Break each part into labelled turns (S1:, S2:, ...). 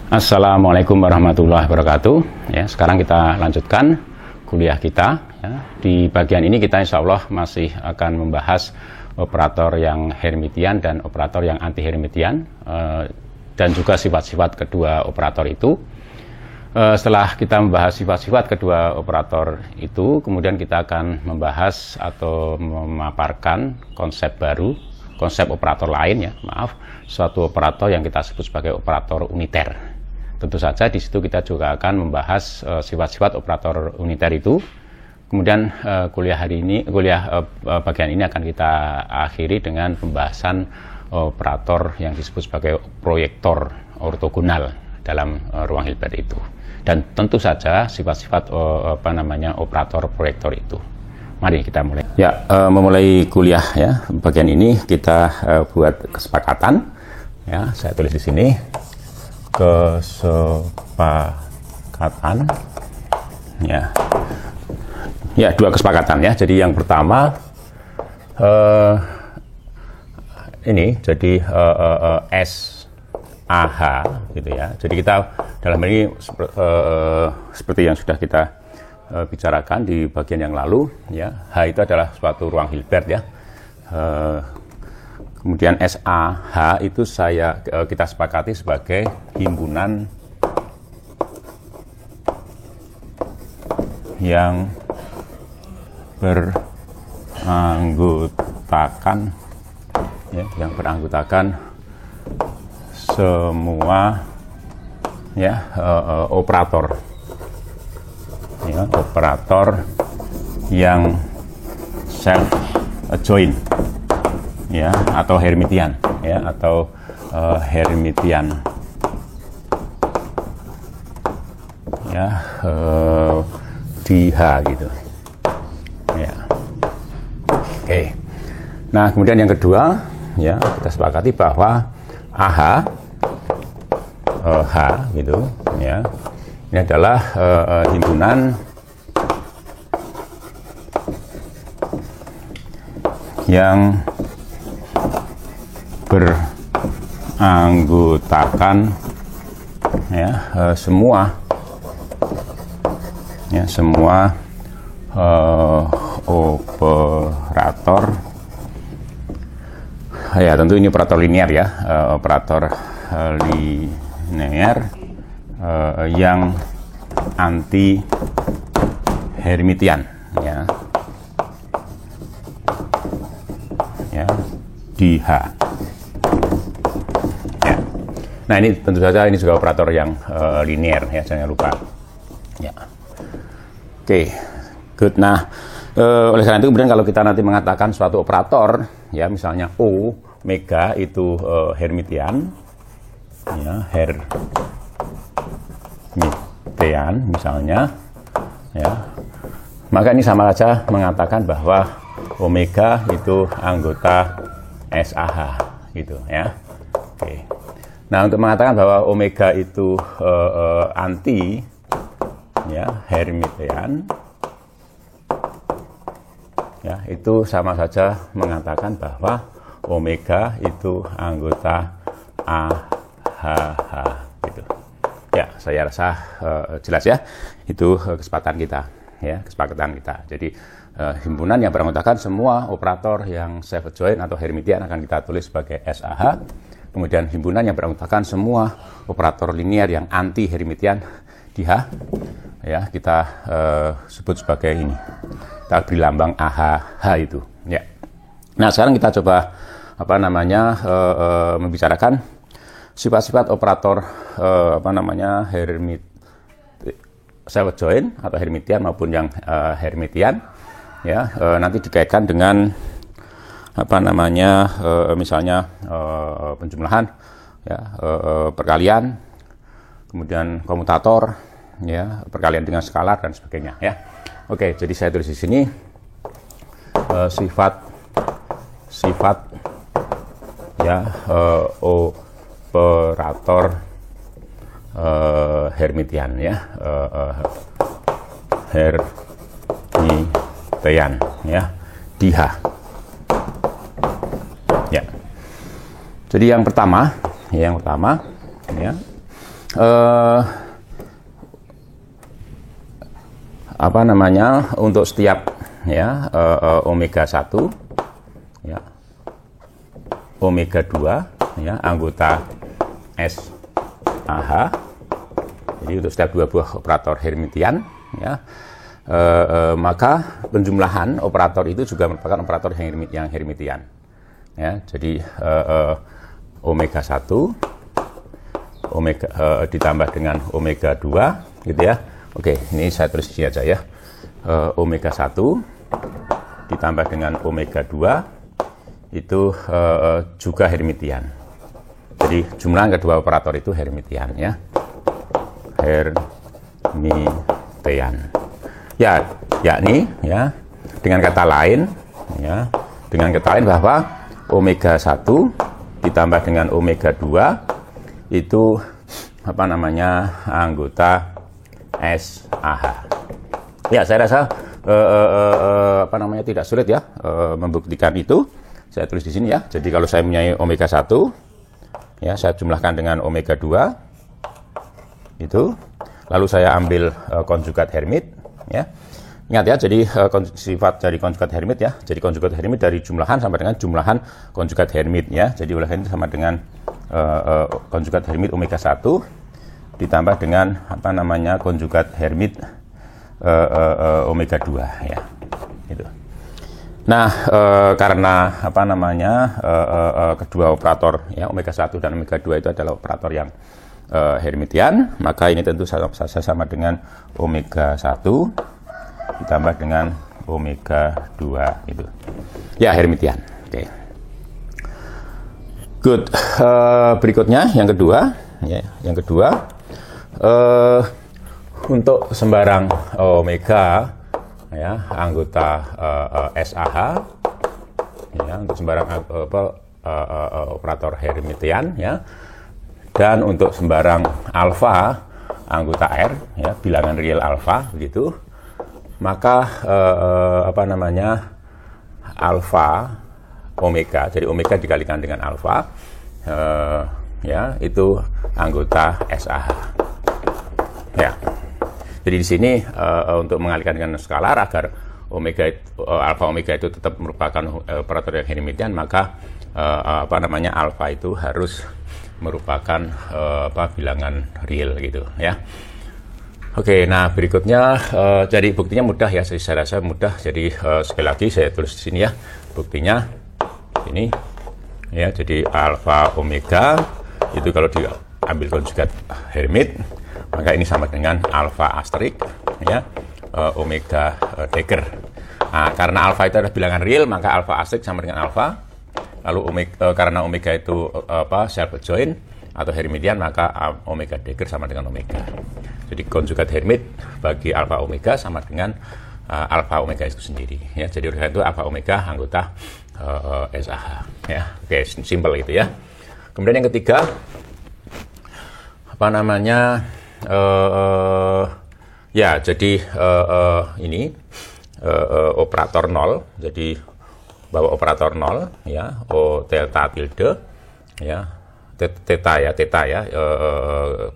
S1: Assalamualaikum warahmatullahi wabarakatuh. Ya, sekarang kita lanjutkan kuliah kita. Ya. Di bagian ini kita insya Allah masih akan membahas operator yang Hermitian dan operator yang anti Hermitian, dan juga sifat-sifat kedua operator itu. Setelah kita membahas sifat-sifat kedua operator itu, kemudian kita akan membahas atau memaparkan konsep baru, konsep operator lain, suatu operator yang kita sebut sebagai operator uniter. Tentu saja di situ kita juga akan membahas sifat-sifat operator uniter itu. Kemudian kuliah bagian ini akan kita akhiri dengan pembahasan operator yang disebut sebagai proyektor ortogonal dalam ruang Hilbert itu. Dan tentu saja sifat-sifat operator proyektor itu. Mari kita mulai. Ya, memulai kuliah ya. Bagian ini kita buat kesepakatan. Ya, saya tulis di sini. Kesepakatan. Ya. Ya, dua kesepakatan ya. Jadi yang pertama ini jadi SAH gitu ya. Jadi kita dalam ini seperti yang sudah kita bicarakan di bagian yang lalu ya. H itu adalah suatu ruang Hilbert ya. Kemudian SAH itu kita sepakati sebagai himpunan yang beranggotakan semua ya operator yang self adjoint ya, atau Hermitian ya, atau Hermitian ya, di H gitu ya. Oke. Nah, kemudian yang kedua ya, kita sepakati bahwa AH H gitu ya, ini adalah himpunan yang beranggotakan ya semua operator ya, tentu ini operator linear ya, operator linear yang anti Hermitian ya, di H. Ya. Nah, ini tentu saja ini juga operator yang linear ya, jangan lupa. Ya. Oke, good. Nah, oleh karena itu kemudian kalau kita nanti mengatakan suatu operator ya, misalnya omega itu Hermitian ya, Hermitian misalnya ya, maka ini sama saja mengatakan bahwa omega itu anggota SAH gitu ya. Oke. Nah, untuk mengatakan bahwa omega itu anti ya Hermitian ya, itu sama saja mengatakan bahwa omega itu anggota AHH gitu. Ya, saya rasa jelas ya. Itu kesepakatan kita ya, kesepakatan kita. Jadi himpunan yang beranggotakan semua operator yang self adjoint atau Hermitian akan kita tulis sebagai SAH. Kemudian himpunan yang beranggotakan semua operator linear yang anti Hermitian di H ya, kita sebut sebagai ini. Kita beri lambang AHH itu ya. Nah, sekarang kita coba membicarakan sifat-sifat operator self adjoint atau Hermitian maupun yang Hermitian ya, nanti dikaitkan dengan misalnya penjumlahan ya, perkalian, kemudian komutator ya, perkalian dengan skalar dan sebagainya ya. Oke, jadi saya tulis di sini sifat ya operator Hermitian ya, Hermitian ya di H ya. Jadi yang pertama ya, apa namanya, untuk setiap ya omega 1 ya, omega 2 ya, anggota SAH. Jadi untuk setiap dua buah operator Hermitian ya, maka penjumlahan operator itu juga merupakan operator yang Hermitian ya. Jadi omega 1 omega ditambah dengan omega 2 gitu ya. Oke, ini saya tulis di sini aja ya. Omega 1 ditambah dengan omega 2 itu juga Hermitian. Jadi jumlah kedua operator itu Hermitian ya. Hermitian. Ya, yakni ya, dengan kata lain ya, dengan kata lain bahwa omega 1 ditambah dengan omega 2 itu apa namanya, anggota SAH. Ya, saya rasa apa namanya, tidak sulit ya membuktikan itu. Saya tulis di sini ya. Jadi kalau saya punya omega 1 ya, saya jumlahkan dengan omega 2 itu, lalu saya ambil konjugat Hermit ya. Ingat ya, jadi sifat dari konjugat Hermit ya. Jadi konjugat Hermit dari jumlahan sama dengan jumlahan konjugat Hermit ya. Jadi oleh karena itu sama dengan konjugat Hermit omega 1 ditambah dengan apa namanya, konjugat Hermit omega 2 ya. Gitu. Nah, karena apa namanya, kedua operator ya, omega 1 dan omega 2 itu adalah operator yang Hermitian, maka ini tentu saja sama dengan omega 1 ditambah dengan omega 2 itu. Ya, Hermitian. Oke. Good. Berikutnya yang kedua ya, yang kedua untuk sembarang omega ya, anggota SAH ya, untuk sembarang operator Hermitian ya, dan untuk sembarang alfa anggota R ya, bilangan real alfa begitu, maka apa namanya, alfa omega, jadi omega dikalikan dengan alfa ya, itu anggota SAH ya. Jadi di sini untuk mengalihkan dengan skalar agar omega alfa omega itu tetap merupakan operator yang Hermitian, maka apa namanya, alfa itu harus merupakan bilangan real gitu ya. Oke, nah berikutnya jadi buktinya mudah ya, saya rasa mudah. Jadi sekali lagi saya tulis di sini ya, buktinya ini ya. Jadi alfa omega itu kalau diambil konjugat Hermit, maka ini sama dengan alfa asterik ya, omega dagger. Nah, karena alfa itu adalah bilangan real, maka alfa asterik sama dengan alfa. Lalu omega, karena omega itu self adjoint atau Hermitian, maka omega dagger sama dengan omega. Jadi konjugat Hermit bagi alfa omega sama dengan alfa omega itu sendiri ya. Jadi oleh itu alfa omega anggota SAH ya. Oke, simple itu ya. Kemudian yang ketiga apa namanya, ya jadi ini operator 0. Jadi bahwa operator 0 ya, O delta tilde ya, theta ya,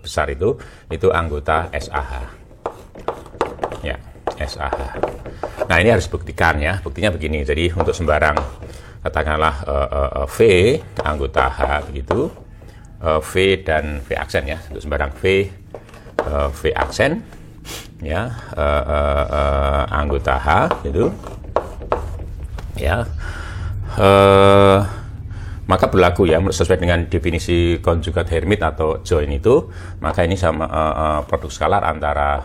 S1: besar itu anggota SAH ya, SAH. Nah, ini harus buktikan ya. Buktinya begini. Jadi untuk sembarang katakanlah V anggota H begitu, V dan V aksen ya, untuk sembarang V aksen ya, anggota H gitu ya, maka berlaku ya sesuai dengan definisi konjugat Hermit atau join itu, maka ini sama produk skalar antara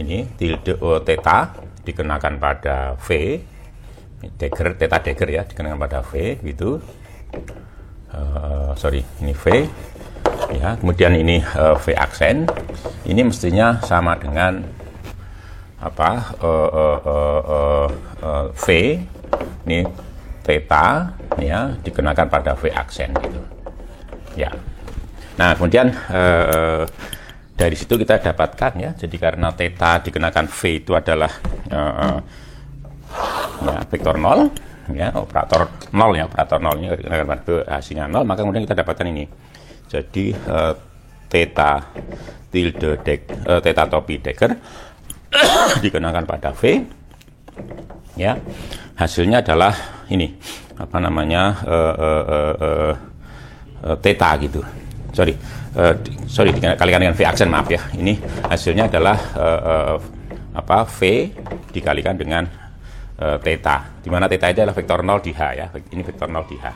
S1: ini tilde theta dikenakan pada V dagger, theta dagger ya, dikenakan pada V gitu. Sorry, ini V ya, kemudian ini V aksen, ini mestinya sama dengan apa, V ini theta ya, dikenakan pada V aksen gitu ya. Nah, kemudian dari situ kita dapatkan ya, jadi karena theta dikenakan V itu adalah ya, vektor 0 ya, operator 0 ya, operator 0 nya dikenakan pada hasilnya 0, maka kemudian kita dapatkan ini. Jadi theta tilde theta topi Degger dikenakan pada V, ya, hasilnya adalah ini apa namanya theta gitu. Sorry dikalikan dengan V aksen, maaf ya. Ini hasilnya adalah V dikalikan dengan theta, di mana theta itu adalah vektor 0 di H ya. Ini vektor 0 di H.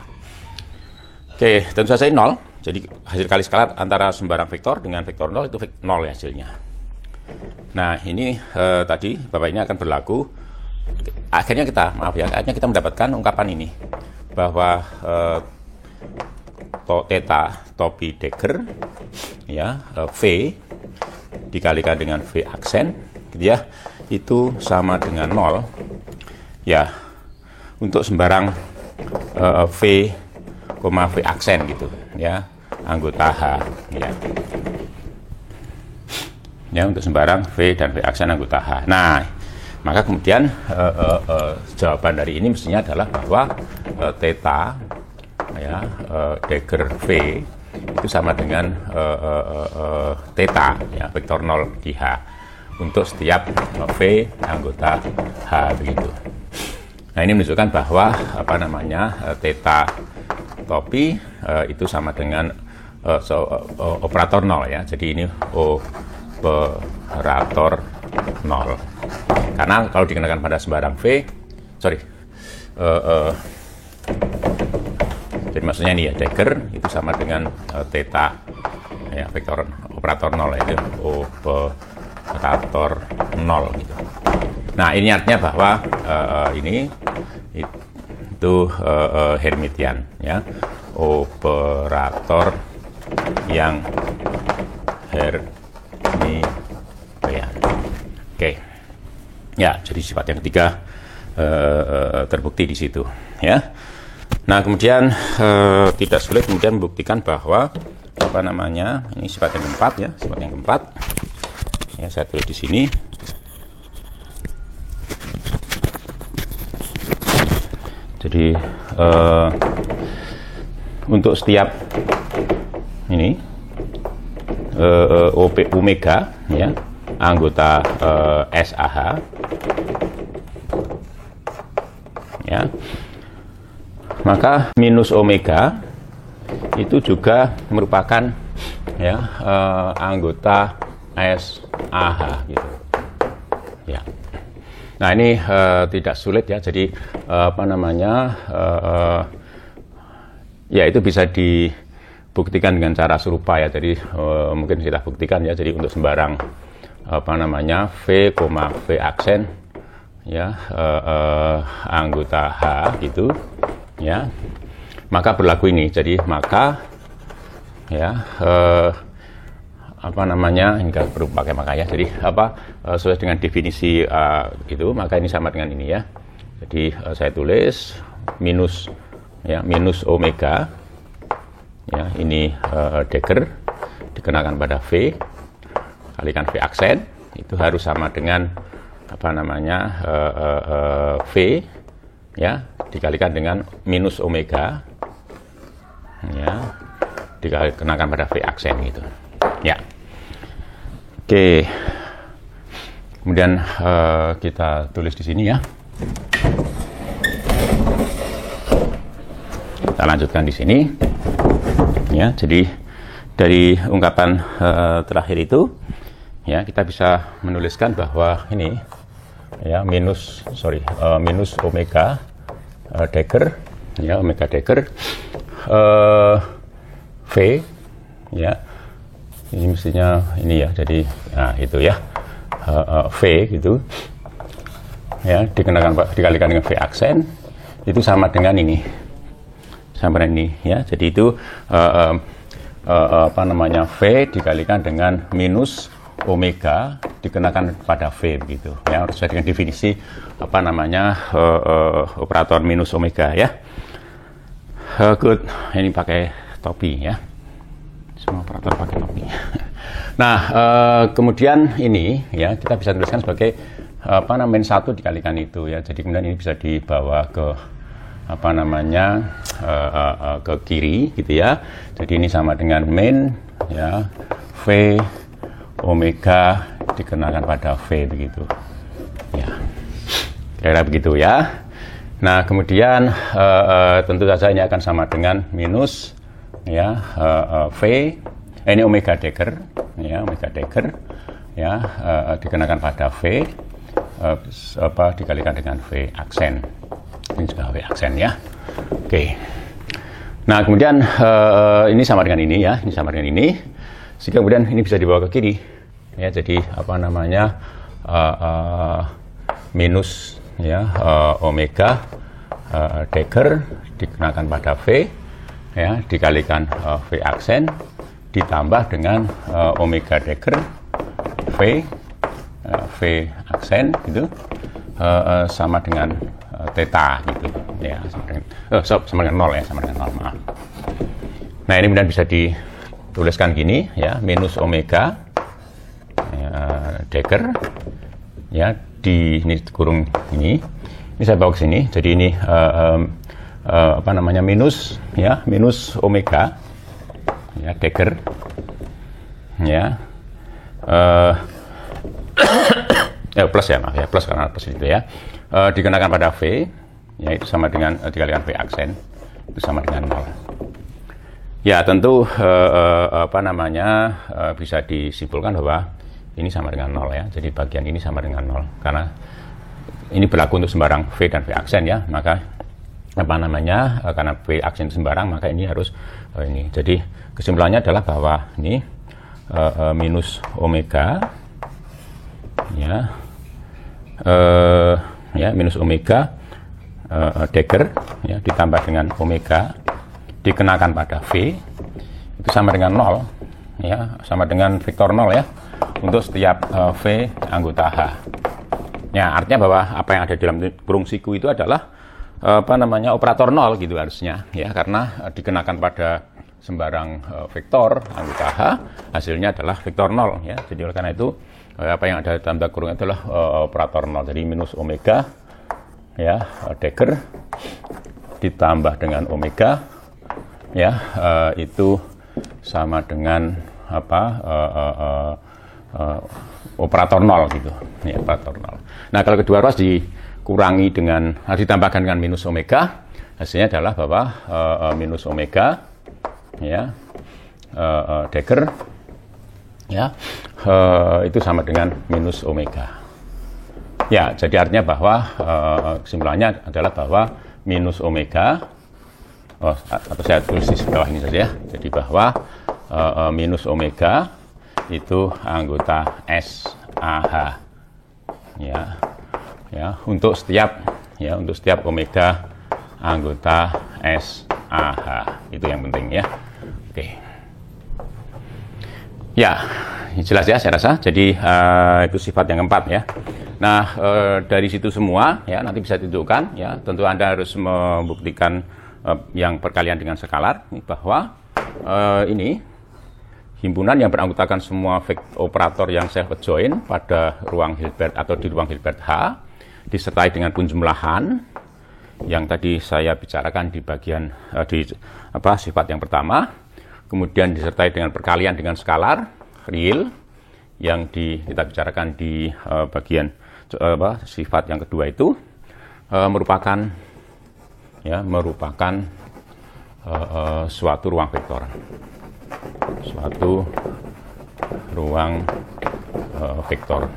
S1: Oke, tentu saja 0. Jadi hasil kali skalar antara sembarang vektor dengan vektor 0 itu 0 ya hasilnya. Nah, ini tadi Bapak ini akan berlaku. Akhirnya kita mendapatkan ungkapan ini bahwa theta topi Degger ya, V dikalikan dengan V aksen gitu ya, itu sama dengan 0 ya untuk sembarang V, V aksen gitu ya, anggota H ya untuk sembarang V dan V aksen anggota H. Nah, maka kemudian jawaban dari ini mestinya adalah bahwa theta ya Degger V itu sama dengan theta ya, vektor 0 di H untuk setiap V anggota H begitu. Nah, ini menunjukkan bahwa apa namanya theta topi itu sama dengan operator 0 ya. Jadi ini operator 0. Karena kalau dikenakan pada sembarang V, jadi maksudnya ini ya, Degger itu sama dengan theta ya, vektor operator 0 itu operator 0 gitu. Nah, ini artinya bahwa ini itu Hermitian ya, operator yang Hermitian. Oke. Ya, jadi sifat yang ketiga terbukti di situ ya. Nah, kemudian tidak sulit kemudian membuktikan bahwa apa namanya, ini sifat yang keempat ya, sifat yang keempat ya, saya tulis di sini. Jadi untuk setiap ini omega ya, anggota SAH ya, maka minus omega itu juga merupakan ya anggota SAH gitu ya. Nah, ini tidak sulit ya. Jadi apa namanya ya, itu bisa dibuktikan dengan cara serupa ya. Jadi mungkin kita buktikan ya. Jadi untuk sembarang apa namanya V, V aksen ya anggota H gitu ya, maka berlaku ini. Jadi maka ya apa namanya, ini nggak perlu pakai maka ya. Jadi apa sesuai dengan definisi itu, maka ini sama dengan ini ya. Jadi saya tulis minus ya, minus omega ya, ini Degger dikenakan pada V kalikan V aksen itu harus sama dengan apa namanya V ya dikalikan dengan minus omega ya dikenakan pada V aksen gitu ya. Oke, kemudian kita tulis di sini ya. Kita lanjutkan di sini ya. Jadi dari ungkapan terakhir itu ya, kita bisa menuliskan bahwa ini ya minus omega Degger ya, omega Degger V ya, ini mestinya ini ya. Jadi nah itu ya V gitu ya dikalikan dengan V aksen itu sama dengan ini, sama dengan ini ya. Jadi itu apa namanya V dikalikan dengan minus omega dikenakan pada V begitu ya, harus sesuai dengan definisi apa namanya operator minus omega ya. Good, ini pakai topi ya, semua operator pakai topi. Nah kemudian ini ya kita bisa tuliskan sebagai apa namanya 1 dikalikan itu ya. Jadi kemudian ini bisa dibawa ke apa namanya ke kiri gitu ya. Jadi ini sama dengan min ya V omega dikenakan pada V begitu. Ya, kira-kira begitu ya. Nah, kemudian tentu saja ini akan sama dengan minus ya V ini omega Dagger ya, omega Dagger ya dikenakan pada V dikalikan dengan V aksen. Ini juga V aksen ya. Oke. Nah, kemudian ini sama dengan ini ya, ini sama dengan ini. Sehingga kemudian ini bisa dibawa ke kiri. Ya, jadi apa namanya? Minus ya omega Dagger dikenakan pada V ya, dikalikan V aksen ditambah dengan omega Dagger V aksen gitu sama dengan theta gitu ya, sama dengan 0 ya, sama dengan 0, maaf. Nah, ini kemudian bisa dituliskan gini ya, minus omega Dagger ya, ini kurung ini saya bawa ke sini, jadi ini apa namanya, minus ya, minus omega ya Dagger ya plus ya, maaf ya, plus karena plus itu ya, dikenakan pada V ya, itu sama dengan dikalikan V aksen itu sama dengan 0 ya. Tentu apa namanya, bisa disimpulkan bahwa ini sama dengan 0 ya, jadi bagian ini sama dengan 0 karena ini berlaku untuk sembarang V dan V aksen ya, maka apa namanya, karena V aksen sembarang maka ini harus ini. Jadi kesimpulannya adalah bahwa ini minus omega ya minus omega Dagger ya ditambah dengan omega dikenakan pada V itu sama dengan 0 ya, sama dengan vektor 0 ya untuk setiap V anggota H. Ya, artinya bahwa apa yang ada di dalam kurung siku itu adalah apa namanya, operator 0 gitu harusnya ya, karena dikenakan pada sembarang vektor anggota H, hasilnya adalah vektor 0 ya. Jadi oleh karena itu apa yang ada dalam kurung itu adalah operator 0. Jadi minus omega ya Dagger ditambah dengan omega ya itu sama dengan apa operator 0 gitu ya, operator 0. Nah, kalau kedua ruas dikurangi dengan ditambahkan dengan minus omega, hasilnya adalah bahwa minus omega ya Dagger ya itu sama dengan minus omega ya. Jadi artinya bahwa kesimpulannya adalah bahwa minus omega atau saya tulis di bawah ini saja ya, jadi bahwa minus omega itu anggota SAH ya untuk setiap omega anggota SAH, itu yang penting ya. Oke ya, jelas ya saya rasa. Jadi itu sifat yang keempat ya. Nah, dari situ semua ya nanti bisa ditunjukkan ya, tentu Anda harus membuktikan yang perkalian dengan skalar bahwa ini himpunan yang beranggotakan semua operator yang self adjoint pada ruang Hilbert atau di ruang Hilbert H disertai dengan penjumlahan yang tadi saya bicarakan di bagian sifat yang pertama, kemudian disertai dengan perkalian dengan skalar real yang kita bicarakan di bagian sifat yang kedua itu merupakan suatu ruang vektor. Suatu ruang vektor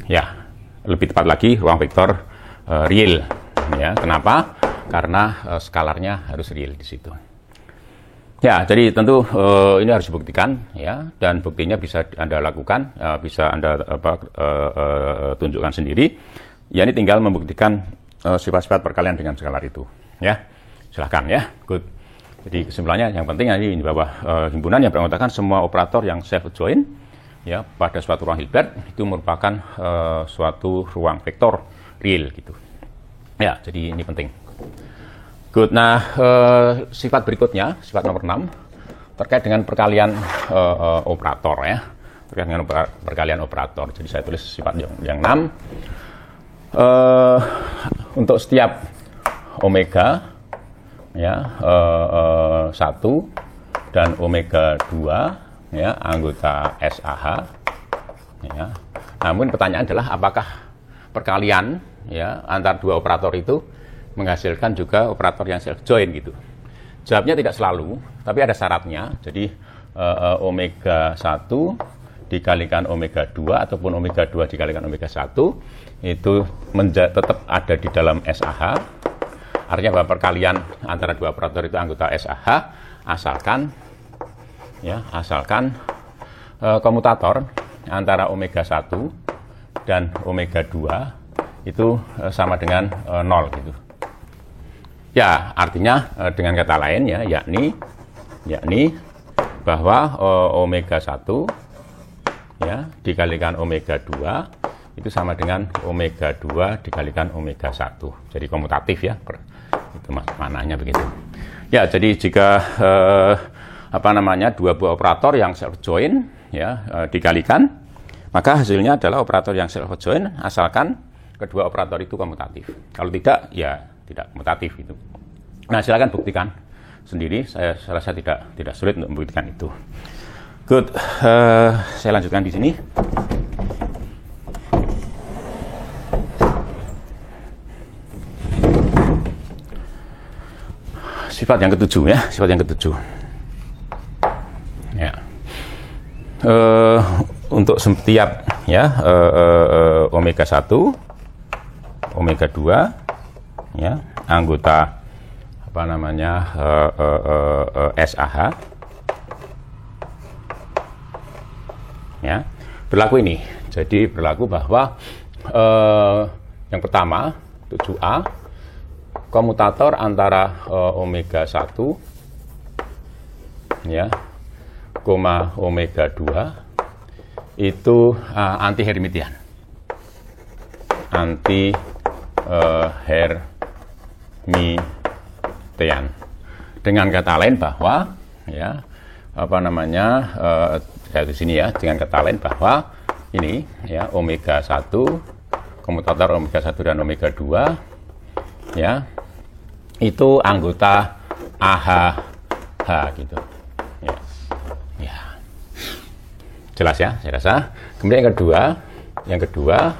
S1: ya, lebih tepat lagi ruang vektor real ya. Kenapa? Karena skalarnya harus real di situ ya. Jadi tentu ini harus dibuktikan ya, dan buktinya bisa Anda lakukan, bisa Anda tunjukkan sendiri ya. Ini tinggal membuktikan sifat-sifat perkalian dengan skalar itu ya. Silahkan ya. Good. Jadi kesimpulannya yang penting ini bahwa himpunan yang beranggotakan semua operator yang self adjoint ya pada suatu ruang Hilbert itu merupakan suatu ruang vektor real gitu. Ya, jadi ini penting. Good. Nah, sifat berikutnya, sifat nomor 6 terkait dengan perkalian operator ya. Terkait dengan perkalian operator. Jadi saya tulis sifat yang 6. Untuk setiap omega ya 1 dan omega 2 ya, anggota SAH, ya. Namun pertanyaan adalah apakah perkalian ya antar dua operator itu menghasilkan juga operator yang self join gitu. Jawabnya tidak selalu, tapi ada syaratnya. Jadi omega 1 dikalikan omega 2 ataupun omega 2 dikalikan omega 1 itu tetap ada di dalam SAH. Artinya bahwa perkalian antara dua operator itu anggota SAH asalkan komutator antara omega 1 dan omega 2 itu sama dengan 0 gitu. Ya, artinya dengan kata lain ya, yakni bahwa omega 1 ya dikalikan omega 2 itu sama dengan omega 2 dikalikan omega 1. Jadi komutatif ya. Itu maknanya begitu. Ya, jadi jika dua buah operator yang self join ya dikalikan, maka hasilnya adalah operator yang self join asalkan kedua operator itu komutatif. Kalau tidak, ya tidak komutatif itu. Nah, silakan buktikan sendiri. Saya rasa tidak sulit untuk membuktikan itu. Good. Saya lanjutkan di sini. Sifat yang ketujuh ya, sifat yang ketujuh. Ya. Untuk setiap ya omega 1, omega 2 ya, anggota SAH ya, berlaku ini. Jadi berlaku bahwa yang pertama 7A komutator antara omega 1 ya, omega 2 itu anti Hermitian. Dengan kata lain bahwa ya di sini ya, dengan kata lain bahwa ini ya omega 1 komutator omega 1 dan omega 2 ya itu anggota AHH gitu. Ya. Jelas ya, saya rasa. Kemudian yang kedua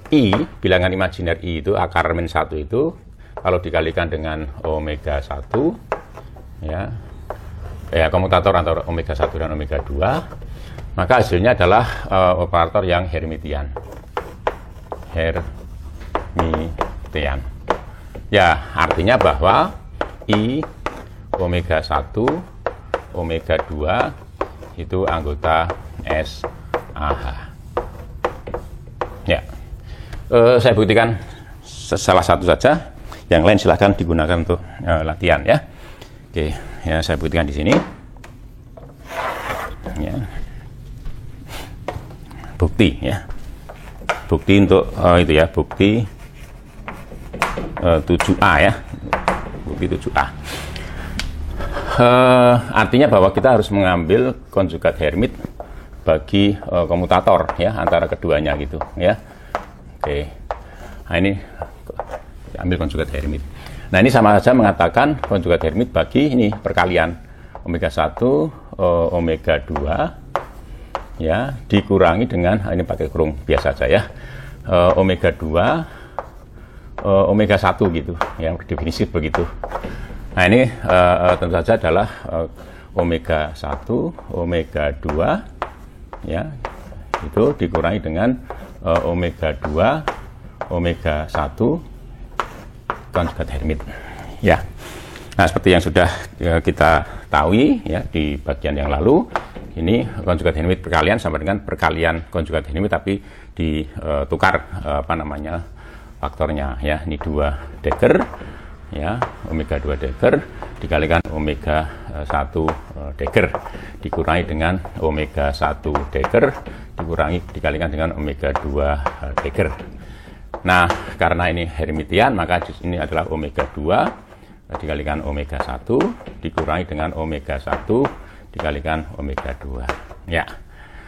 S1: I, bilangan imajiner I itu akar min 1 itu kalau dikalikan dengan omega 1 ya komutator antara omega 1 dan omega 2, maka hasilnya adalah operator yang Hermitian. Ya, artinya bahwa I omega 1 omega 2 itu anggota SAH. Ya. Saya buktikan salah satu saja. Yang lain silahkan digunakan untuk latihan ya. Oke, ya saya buktikan di sini. Ya. Bukti ya. Bukti untuk itu ya, bukti 7A ya. Bukti 7A. Artinya bahwa kita harus mengambil konjugat Hermit bagi komutator ya antara keduanya gitu ya. Oke. Nah, ini ambil konjugat Hermit. Nah, ini sama saja mengatakan konjugat Hermit bagi ini perkalian omega 1 omega 2 ya dikurangi dengan ini pakai kurung biasa saja ya. Omega 2 omega 1 gitu yang definisi begitu. Nah, ini tentu saja adalah omega 1 omega 2 ya itu dikurangi dengan omega 2 omega 1 konjugat Hermit ya. Nah, seperti yang sudah kita tahu ya di bagian yang lalu, ini konjugat Hermit perkalian sama dengan perkalian konjugat Hermit tapi ditukar faktornya ya. Ini 2 Degger ya, omega 2 Degger dikalikan omega 1 Degger dikurangi dengan omega 1 Degger dikalikan dengan omega 2 Degger. Nah, karena ini Hermitian, maka ini adalah omega 2 dikalikan omega 1 dikurangi dengan omega 1 dikalikan omega 2. Ya.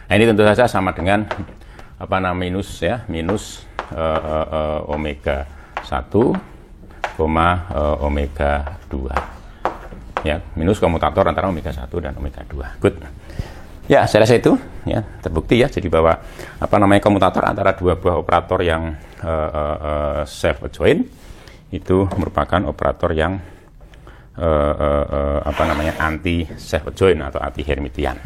S1: Nah, ini tentu saja sama dengan minus omega 1, omega 2. ya, minus komutator antara omega 1 dan omega 2. Good. Ya, saya rasa itu ya terbukti ya, jadi bahwa komutator antara dua buah operator yang self adjoint itu merupakan operator yang anti self adjoint atau anti Hermitian.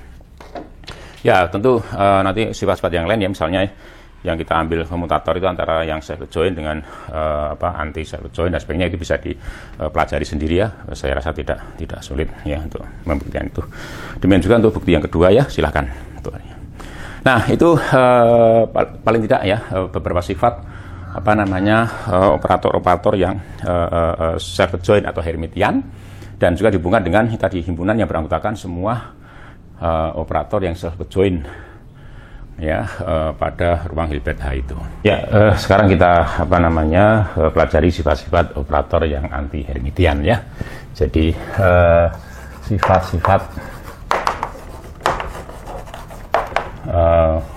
S1: Ya, tentu nanti sifat-sifat yang lain ya, misalnya yang kita ambil komutator itu antara yang self adjoint dengan anti self adjoint dan sebagainya, itu bisa dipelajari sendiri ya. Saya rasa tidak sulit ya untuk membuktikan itu. Demikian juga untuk bukti yang kedua ya, silakan. Nah, itu paling tidak ya beberapa sifat operator-operator yang self adjoint atau Hermitian, dan juga dihubungkan dengan tadi himpunan yang beranggotakan semua operator yang self adjoint ya pada ruang Hilbert H itu. Ya, sekarang kita pelajari sifat-sifat operator yang anti Hermitian ya. Jadi sifat-sifat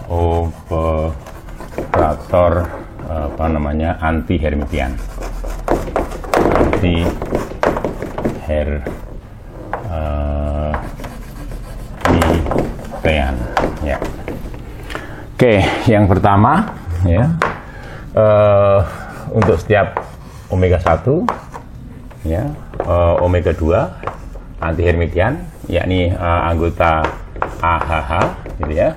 S1: operator anti Hermitian. Anti Hermitian ya. Oke, yang pertama ya, untuk setiap omega 1 ya, omega 2 anti Hermitian, yakni anggota AHH gitu ya.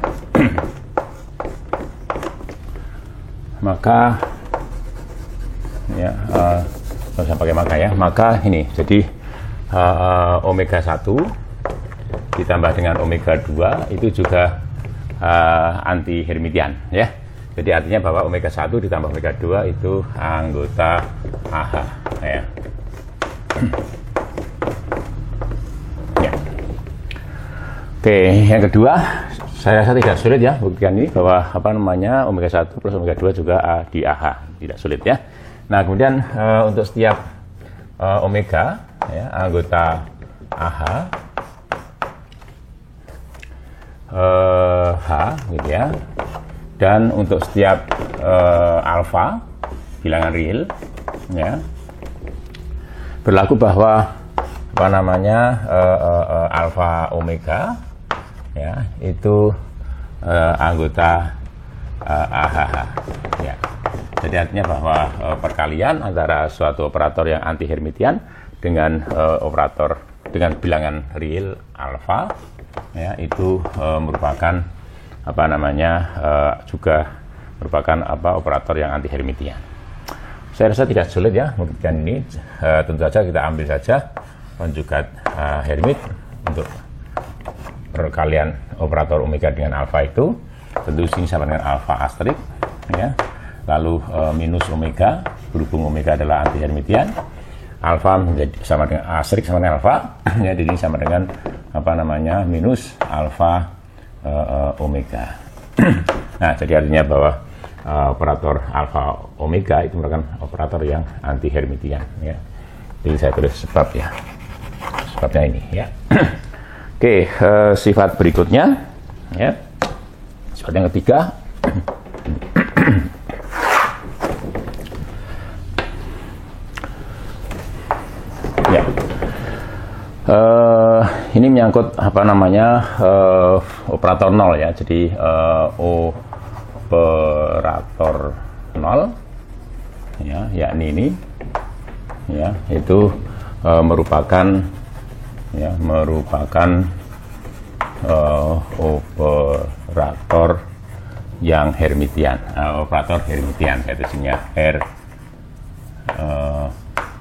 S1: Maka ya, saya pakai maka ya, maka ini jadi omega 1 ditambah dengan omega 2 itu juga anti Hermitian ya. Jadi artinya bahwa omega 1 ditambah omega 2 itu anggota AH ya. Ya. Oke, yang kedua, saya rasa tidak sulit ya buktikan ini bahwa omega 1 plus omega 2 juga di AH, tidak sulit ya. Nah, kemudian untuk setiap omega ya, anggota AH H gitu ya, dan untuk setiap alfa bilangan real ya, berlaku bahwa alfa omega ya itu anggota AHH ya. Jadi artinya bahwa perkalian antara suatu operator yang anti Hermitian dengan operator dengan bilangan real alfa ya, itu merupakan juga merupakan operator yang anti Hermitian. Saya rasa tidak sulit ya membuktikan ini. Tentu saja kita ambil saja konjugat Hermit untuk perkalian operator omega dengan alfa itu. Tentu sini sama dengan alfa asterik ya. Lalu minus omega, berhubung omega adalah anti Hermitian. Alfa menjadi sama dengan asterik sama dengan alfa ya, jadi ini sama dengan minus alfa omega. Nah, jadi artinya bahwa operator alfa omega itu merupakan operator yang anti Hermitian ya. Jadi saya tulis sebab ya, sebabnya ini ya. Oke, sifat berikutnya ya, sifat yang ketiga. Ya, ini menyangkut operator nol ya. Jadi operator nol ya, yakni ini ya, itu merupakan operator yang Hermitian, operator Hermitian, yaitu isinya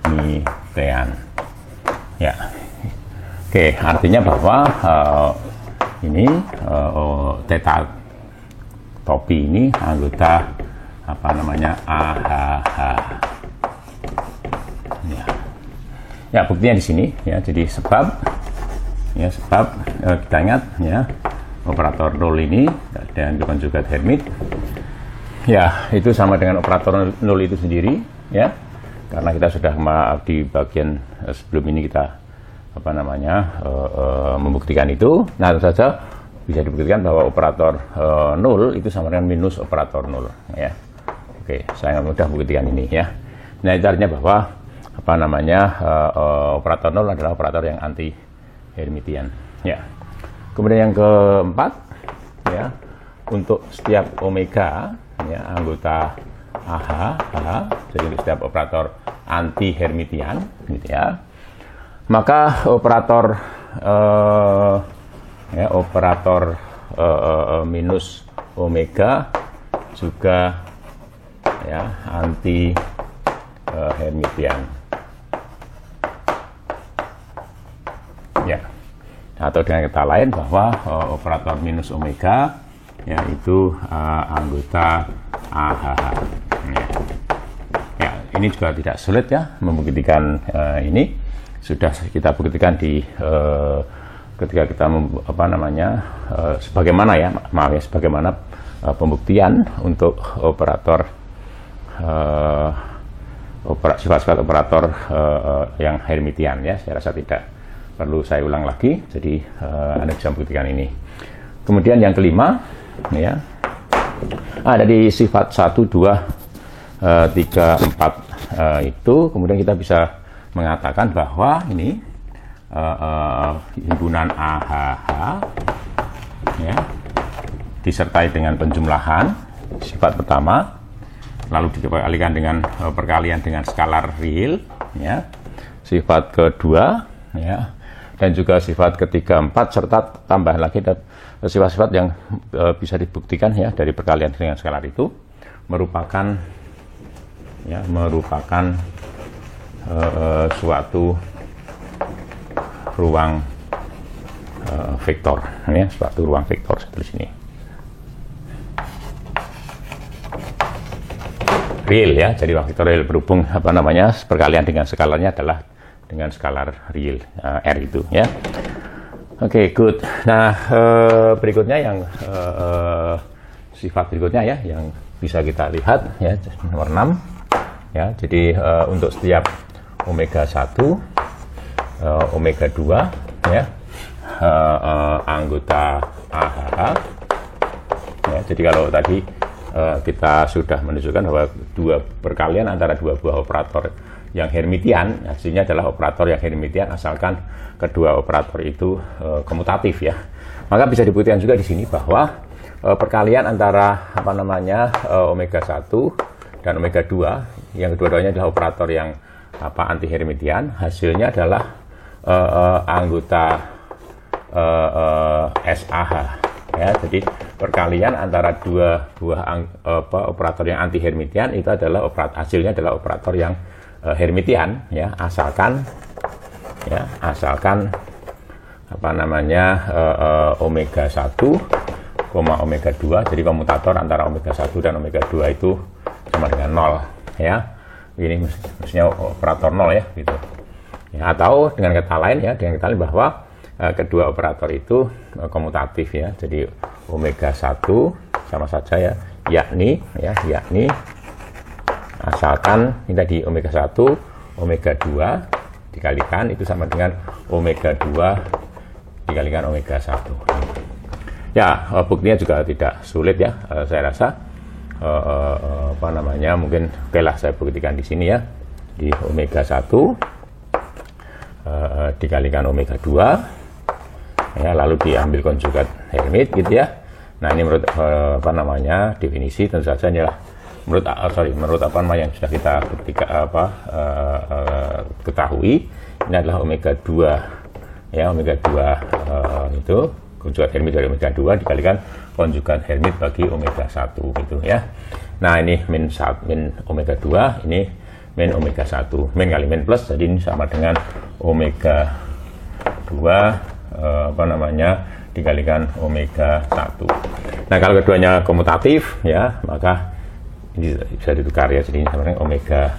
S1: Hermitian. Ya, oke, artinya bahwa ini theta topi ini anggota AHH. Ya, buktinya di sini ya. Jadi sebab kita ingat ya, operator nol ini dan konjugat Hermit ya, itu sama dengan operator nol itu sendiri ya. Karena kita sudah di bagian sebelum ini kita membuktikan itu. Nah, tentu saja bisa dibuktikan bahwa operator nol itu sama dengan minus operator nol ya. Oke, saya mudah buktikan ini ya. Nah, itu artinya bahwa operator nol adalah operator yang anti Hermitian. Ya. Kemudian yang keempat, ya, untuk setiap omega, ya, anggota AH, jadi untuk setiap operator anti Hermitian, gitu ya, maka operator minus omega juga, ya, anti Hermitian. Ya. Atau dengan kata lain bahwa operator minus omega, ya, itu anggota AHH. Ya, ini juga tidak sulit, ya, membuktikan ini. Sudah kita buktikan di ketika kita sebagaimana, ya, sebagaimana pembuktian untuk operator sifat-sifat operator yang Hermitian, ya. Saya rasa tidak perlu saya ulang lagi, jadi Anda bisa membuktikan ini. Kemudian yang kelima, ya, ada di sifat 1, 2, 3, 4 itu kemudian kita bisa mengatakan bahwa ini himpunan AHH, ya, disertai dengan penjumlahan sifat pertama, lalu dikalikan dengan perkalian dengan skalar real, ya, sifat kedua, ya, dan juga sifat ketiga, 4, serta tambahan lagi sifat-sifat yang bisa dibuktikan, ya, dari perkalian dengan skalar itu merupakan suatu ruang vektor, ya, suatu ruang vektor seperti sini. Real, ya, jadi ruang vektor real berhubung perkalian dengan skalarnya adalah dengan skalar real R itu, ya. Oke, good. Nah, berikutnya yang sifat berikutnya, ya, yang bisa kita lihat, ya, nomor 6, ya. Jadi untuk setiap omega 1, omega 2, ya, anggota AHH, ya. Jadi kalau tadi kita sudah menunjukkan bahwa dua perkalian antara dua buah operator yang Hermitian, hasilnya adalah operator yang Hermitian asalkan kedua operator itu komutatif, ya. Maka bisa dibuktikan juga di sini bahwa perkalian antara omega 1 dan omega 2, yang kedua-duanya adalah operator yang anti Hermitian, hasilnya adalah anggota SAH, ya. Jadi perkalian antara dua buah operator yang anti Hermitian itu adalah hasilnya adalah operator yang Hermitian, ya, asalkan omega 1, omega 2, jadi komutator antara omega 1 dan omega 2 itu sama dengan 0, ya. Ini maksudnya operator 0, ya, gitu. Ya, atau dengan kata lain, ya, bahwa kedua operator itu komutatif, ya. Jadi omega 1 sama saja, ya, yakni asalkan ini tadi omega 1, omega 2 dikalikan itu sama dengan omega 2 dikalikan omega 1. Ya, buktinya juga tidak sulit, ya. Saya rasa mungkin saya buktikan di sini, ya. Di omega 1 dikalikan omega 2, ya, lalu diambil konjugat Hermit, gitu, ya. Nah, ini menurut definisi tentu saja adalah menurut yang sudah kita ketahui, ini adalah omega 2, ya, omega 2 itu konjugat Hermit dari omega 2 dikalikan konjugat Hermit bagi omega 1, gitu, ya. Nah, ini min omega 2, ini min omega 1, min kali min plus, jadi ini sama dengan omega 2 dikalikan omega 1. Nah, kalau keduanya komutatif, ya, maka ini bisa ditukar, ya, jadi ini sama dengan omega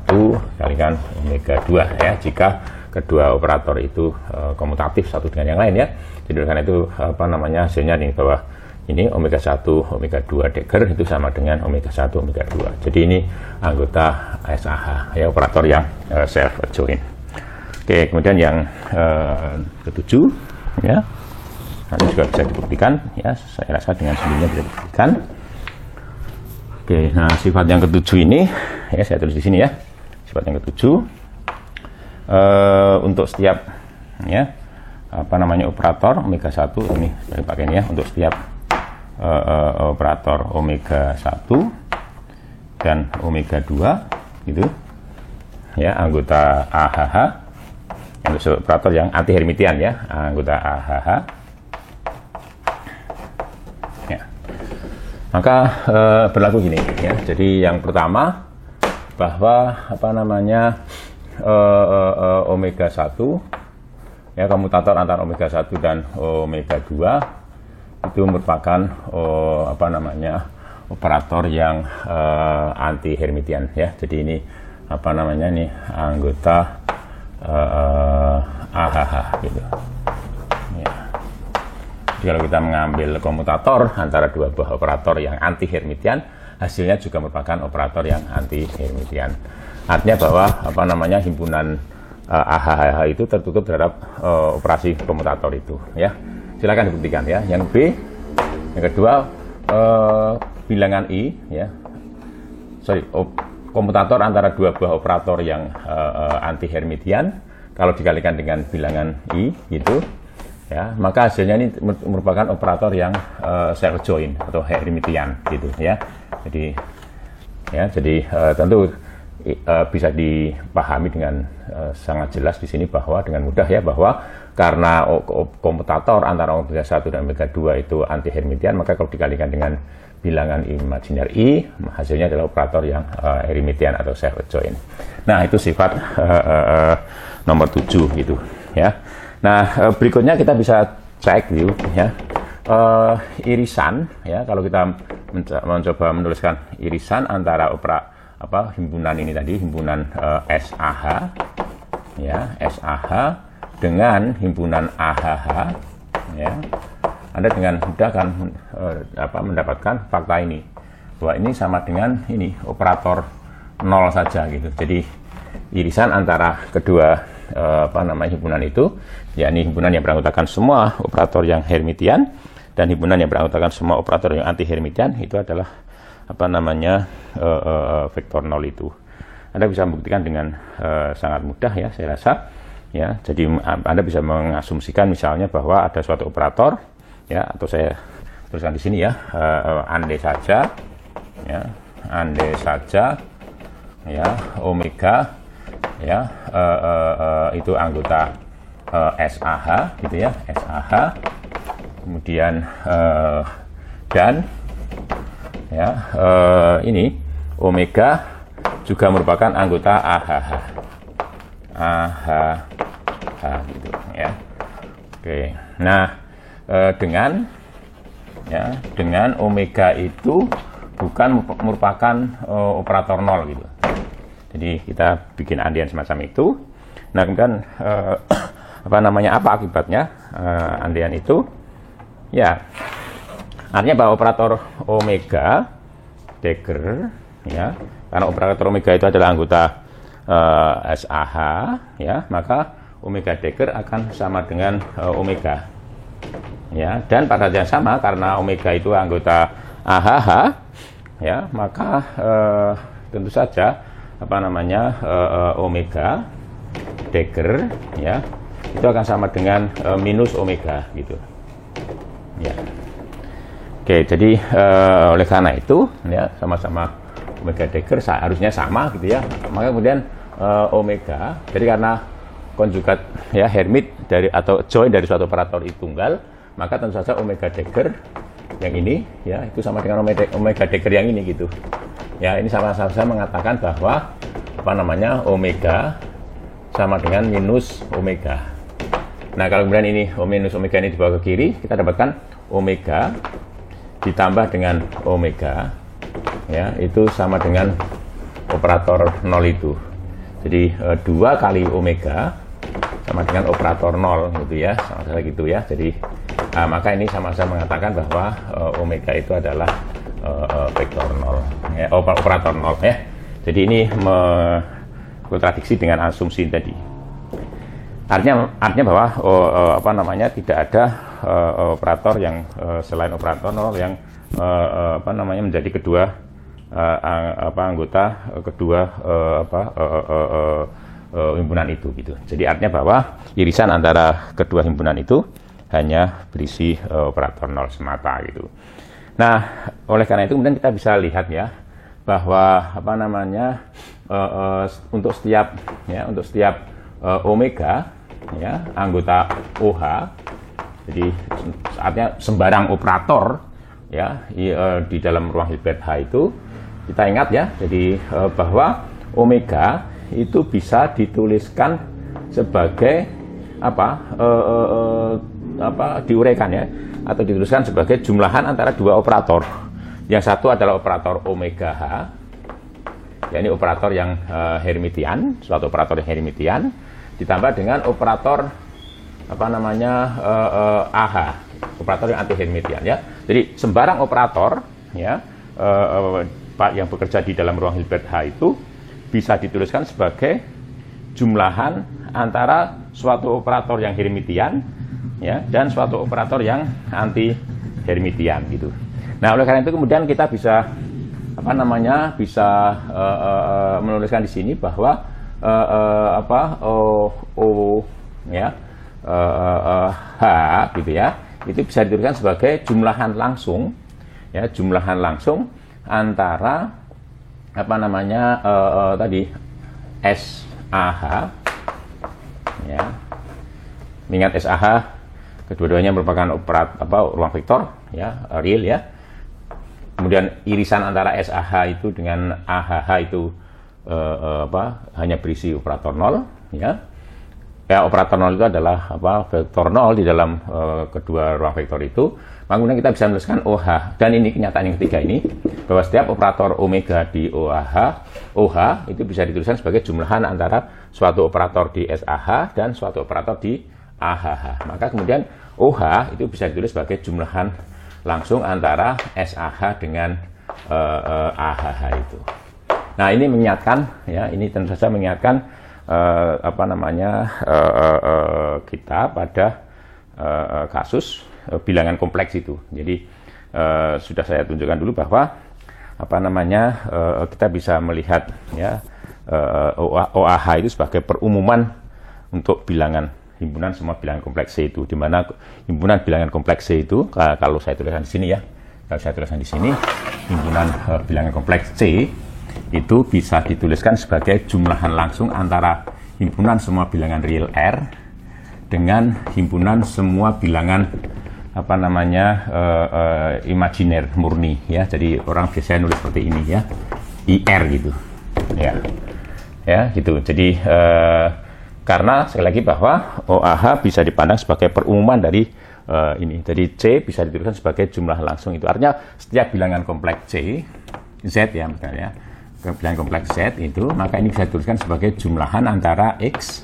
S1: 1 kalikan omega 2, ya, jika kedua operator itu komutatif satu dengan yang lain, ya. Jadi karena itu hasilnya ini bahwa ini omega 1 omega 2 Dagger itu sama dengan omega 1 omega 2. Jadi ini anggota SAH, ya, operator yang self adjoint. Oke, kemudian yang ketujuh, ya, nanti juga bisa dibuktikan, ya, saya rasa dengan sendirinya bisa dibuktikan. Oke, nah sifat yang ketujuh ini, ya, saya tulis di sini, ya, sifat yang ketujuh, untuk setiap ya operator omega 1 ini saya pakai ini ya, untuk setiap operator omega 1 dan omega 2 gitu ya, anggota AHH, untuk operator yang anti hermitian ya, anggota AHH ya. Maka berlaku gini ya. Jadi yang pertama bahwa omega 1 ya, komutator antara omega 1 dan omega 2 itu merupakan operator yang anti hermitian ya. Jadi ini ini anggota AHH gitu ya. Jadi kalau kita mengambil komutator antara dua buah operator yang anti hermitian, hasilnya juga merupakan operator yang anti hermitian. Artinya bahwa himpunan AHH itu tertutup terhadap operasi komutator itu ya. Silakan dibuktikan ya. Yang B, yang kedua bilangan I ya. Komutator antara dua buah operator yang anti hermitian kalau dikalikan dengan bilangan I gitu ya, maka hasilnya ini merupakan operator yang self join atau hermitian gitu ya. Jadi tentu bisa dipahami dengan sangat jelas di sini bahwa dengan mudah ya, bahwa karena komutator antara omega 1 dan omega 2 itu anti hermitian, maka kalau dikalikan dengan bilangan imajiner I, hasilnya adalah operator yang hermitian atau self join. Nah, itu sifat nomor 7 gitu ya. Nah, berikutnya kita bisa cek gitu ya, irisan ya. Kalau kita mencoba menuliskan irisan antara himpunan ini tadi, himpunan SAH ya, SAH dengan himpunan AHH ya, Anda dengan mudah akan mendapatkan fakta ini, bahwa ini sama dengan ini operator 0 saja gitu. Jadi irisan antara kedua himpunan itu, yakni himpunan yang beranggotakan semua operator yang hermitian dan himpunan yang beranggotakan semua operator yang anti hermitian, itu adalah vektor 0 itu. Anda bisa membuktikan dengan sangat mudah ya, saya rasa ya. Jadi Anda bisa mengasumsikan misalnya bahwa ada suatu operator ya, atau saya tuliskan di sini ya, andai saja ya omega ya itu anggota SAH gitu ya, SAH, kemudian dan ya ini omega juga merupakan anggota AHH gitu ya. Oke, nah dengan omega itu bukan merupakan operator 0 gitu. Jadi kita bikin andian semacam itu. Nah, kemudian apa akibatnya andian itu? Ya, artinya bahwa operator omega Degger ya, karena operator omega itu adalah anggota SAH ya, maka omega Degger akan sama dengan omega ya. Dan pada saat yang sama, karena omega itu anggota AHH ya, maka tentu saja omega Degger ya itu akan sama dengan minus omega gitu ya. Oke, jadi oleh karena itu ya, sama-sama omega Degger harusnya sama gitu ya. Maka kemudian omega, jadi karena konjugat ya, hermit dari atau join dari suatu operator itu tunggal, maka tentu saja omega Degger yang ini ya itu sama dengan omega Degger yang ini gitu ya. Ini sama-sama mengatakan bahwa omega sama dengan minus omega. Nah, kalau kemudian ini minus omega ini dibawa ke kiri, kita dapatkan omega ditambah dengan omega ya, itu sama dengan operator 0 itu. Jadi 2 kali omega sama dengan operator 0 gitu ya, sama-sama gitu ya. Jadi maka ini sama-sama mengatakan bahwa omega itu adalah vektor 0 ya, operator 0 ya. Jadi ini kontradiksi dengan asumsi tadi. Artinya bahwa tidak ada operator yang selain operator 0 yang menjadi kedua anggota kedua himpunan itu gitu. Jadi artinya bahwa irisan antara kedua himpunan itu hanya berisi operator 0 semata gitu. Nah, oleh karena itu kemudian kita bisa lihat ya bahwa untuk setiap omega ya anggota OH, jadi artinya sembarang operator ya di dalam ruang Hilbert H itu kita ingat ya, jadi bahwa omega itu bisa dituliskan sebagai diuraikan ya, atau dituliskan sebagai jumlahan antara dua operator. Yang satu adalah operator omega H, ya ini operator yang Hermitian, suatu operator yang Hermitian, ditambah dengan operator AH, operator yang anti Hermitian ya. Jadi sembarang operator ya yang bekerja di dalam ruang Hilbert H itu bisa dituliskan sebagai jumlahan antara suatu operator yang Hermitian ya dan suatu operator yang anti Hermitian gitu. Nah, oleh karena itu kemudian kita bisa menuliskan di sini bahwa H gitu ya, itu bisa dituliskan sebagai jumlahan langsung ya, jumlahan langsung antara tadi SAH ya. Mengingat SAH kedua-duanya merupakan ruang vektor ya, real ya. Kemudian irisan antara SAH itu dengan AHH itu hanya berisi operator 0 ya. Ya, operator 0 itu adalah vektor 0 di dalam kedua ruang vektor itu. Kemudian kita bisa menuliskan OH, dan ini kenyataan yang ketiga ini bahwa setiap operator omega di OH itu bisa dituliskan sebagai jumlahan antara suatu operator di SAH dan suatu operator di AHH. Maka kemudian OH itu bisa ditulis sebagai jumlahan langsung antara SAH dengan AHH itu. Nah, ini mengingatkan ya, ini tentu saja mengingatkan kita pada kasus bilangan kompleks itu. Jadi sudah saya tunjukkan dulu bahwa kita bisa melihat ya OAH itu sebagai perumuman untuk bilangan himpunan semua bilangan kompleks C itu, di mana himpunan bilangan kompleks C itu kalau saya tuliskan di sini ya, himpunan bilangan kompleks C itu bisa dituliskan sebagai jumlahan langsung antara himpunan semua bilangan real R dengan himpunan semua bilangan imajiner murni ya. Jadi orang biasanya nulis seperti ini ya, IR gitu ya gitu. Jadi karena sekali lagi bahwa OAH bisa dipandang sebagai perumuman dari ini. Jadi C bisa dituliskan sebagai jumlah langsung itu. Artinya setiap bilangan kompleks C, Z ya misalnya, bilangan kompleks Z itu, maka ini bisa dituliskan sebagai jumlahan antara X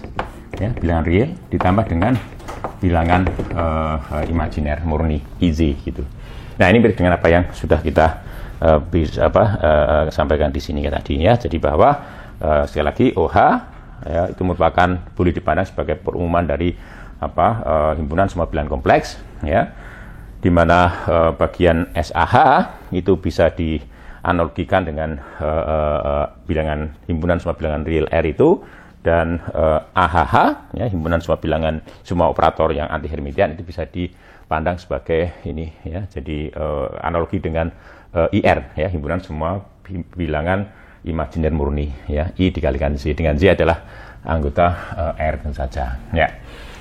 S1: ya, bilangan real ditambah dengan bilangan imajiner murni IZ gitu. Nah, ini mirip dengan apa yang sudah kita sampaikan di sini ya tadi ya. Jadi bahwa sekali lagi OH ya, itu merupakan boleh dipandang sebagai perumuman dari himpunan semua bilangan kompleks ya, di mana bagian SAH itu bisa dianalogikan dengan bilangan himpunan semua bilangan real R itu, dan AHH ya, himpunan semua operator yang anti Hermitian itu bisa dipandang sebagai ini ya, jadi analogi dengan IR ya, himpunan semua bilangan imajiner murni ya. I dikalikan Z dengan Z adalah anggota R tentu saja ya.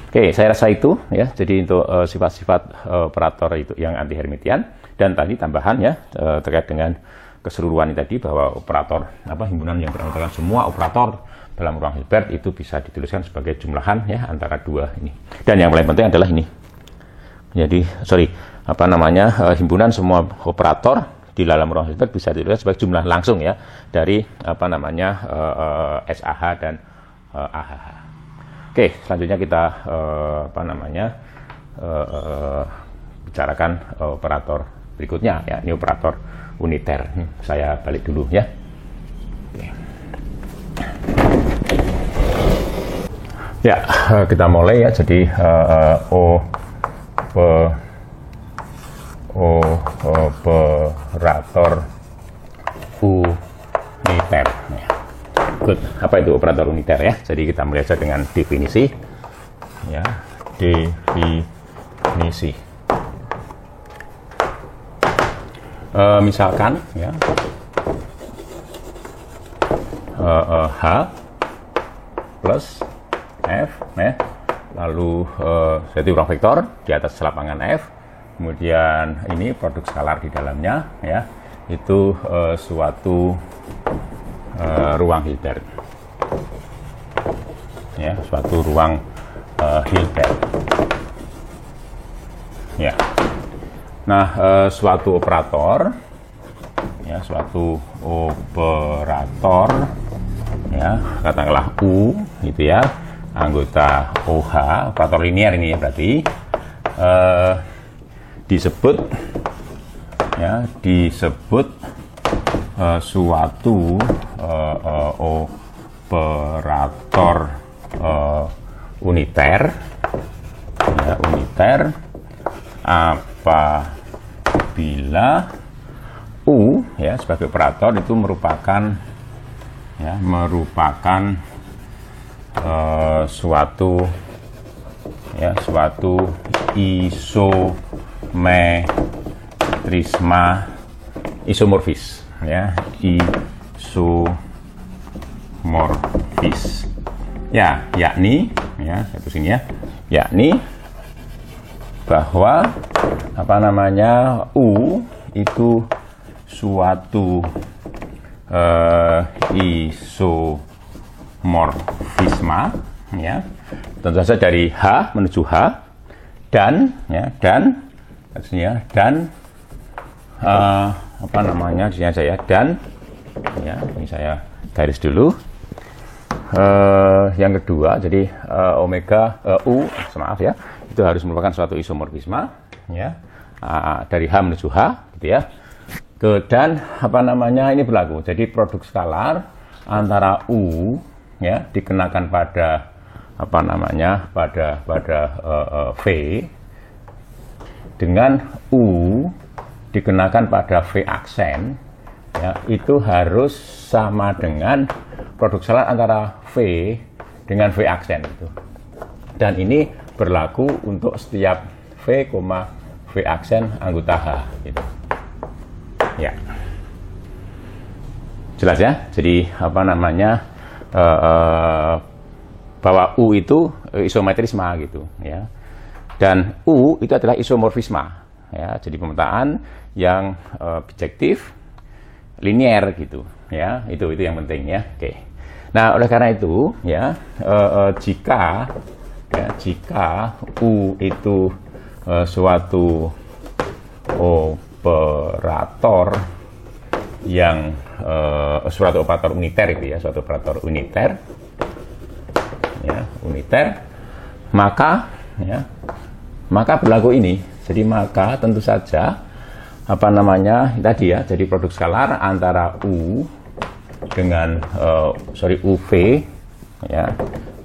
S1: Oke, saya rasa itu ya. Jadi untuk sifat-sifat operator itu yang anti Hermitian, dan tadi tambahan ya terkait dengan keseluruhan ini tadi bahwa operator himpunan yang beranggotakan semua operator dalam ruang Hilbert itu bisa dituliskan sebagai jumlahan ya antara dua ini. Dan yang paling penting adalah ini. Jadi himpunan semua operator di dalam ruang Hilbert bisa ditulis sebagai jumlah langsung ya dari SAH dan AHH. Oke, selanjutnya kita bicarakan operator berikutnya ya, ini operator uniter. Saya balik dulu ya. Oke. Ya, kita mulai ya. Jadi operator uniter ya. Good. Apa itu operator uniter ya? Jadi kita mulai saja dengan definisi. Ya, definisi. Misalkan ya, H plus F, ya. Lalu jadi ruang vektor di atas lapangan F, kemudian ini produk skalar di dalamnya, ya, itu suatu ruang Hilbert, ya, suatu ruang Hilbert, ya. Nah, suatu operator, ya, suatu operator, ya, katakanlah U, gitu ya, anggota OH, operator linier ini ya berarti, disebut, ya, disebut suatu operator uniter, ya, uniter apabila U, ya, sebagai operator itu merupakan, ya, merupakan suatu, ya, suatu isomorfis, ya, isomorfis, ya, yakni, ya, satu sini ya, yakni bahwa apa namanya, U itu suatu isomorfisme, ya, tentu saja dari H menuju H, dan, ya, dan artinya dan apa namanya, di sini saya dan, ya, ini saya garis dulu. Yang kedua, jadi omega U, maaf ya, itu harus merupakan suatu isomorfisme, ya, dari H menuju H, gitu ya. Dan apa namanya, ini berlaku. Jadi produk skalar antara U, ya, dikenakan pada apa namanya, pada V, dengan U dikenakan pada V aksen, ya, itu harus sama dengan produk skalar antara V dengan V aksen itu. Dan ini berlaku untuk setiap V, V aksen anggota H, gitu. Ya, jelas ya. Jadi apa namanya, bahwa U itu isometrisme, gitu ya, dan U itu adalah isomorfisme, ya. Jadi pemetaan yang bijektif, linier, gitu ya. Itu yang penting ya. Oke. Nah, oleh karena itu ya, jika U itu suatu operator yang suatu operator uniter itu ya, suatu operator uniter, ya, uniter, maka, ya, maka berlaku ini. Jadi maka tentu saja apa namanya tadi ya, jadi produk skalar antara U dengan UV, ya.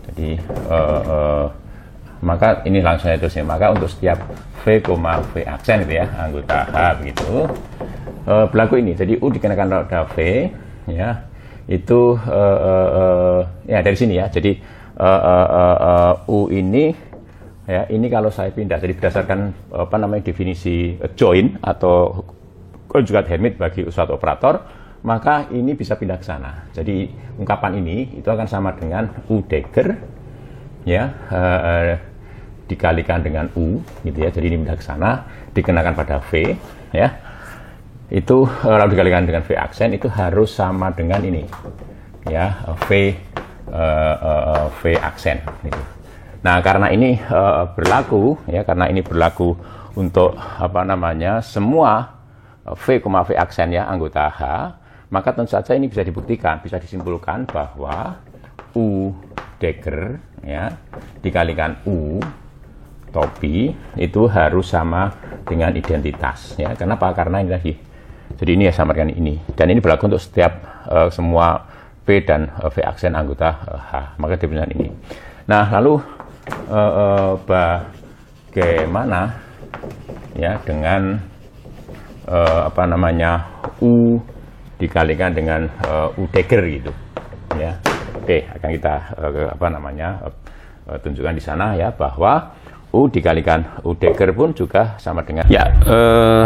S1: Jadi maka ini langsung itu sih. Maka untuk setiap V, V aksen itu ya, anggota H begitu, berlaku ini. Jadi U dikenakan pada V, ya, itu ya dari sini ya. Jadi U ini, ya, ini kalau saya pindah, jadi berdasarkan apa namanya definisi join atau konjugat Hermit bagi suatu operator, maka ini bisa pindah ke sana. Jadi ungkapan ini itu akan sama dengan U dagger, ya, dikalikan dengan U, gitu ya. Jadi ini pindah ke sana, dikenakan pada V, ya. Itu lalu dikalikan dengan V aksen, itu harus sama dengan ini, ya, V aksen, gitu. Nah, karena ini berlaku, ya, karena ini berlaku untuk apa namanya semua V, V aksen, ya, anggota H, maka tentu saja ini bisa dibuktikan, bisa disimpulkan bahwa U dagger, ya, dikalikan U topi itu harus sama dengan identitas, ya. Kenapa? Karena ini lagi. Jadi ini ya sama dengan ini, dan ini berlaku untuk setiap semua V dan V aksen anggota H. Maka definisinya ini. Nah, lalu bagaimana, ya, dengan apa namanya U dikalikan dengan U dagger, gitu, ya. Oke, akan kita tunjukkan di sana ya, bahwa U dikalikan U Dagger pun juga sama dengan ya.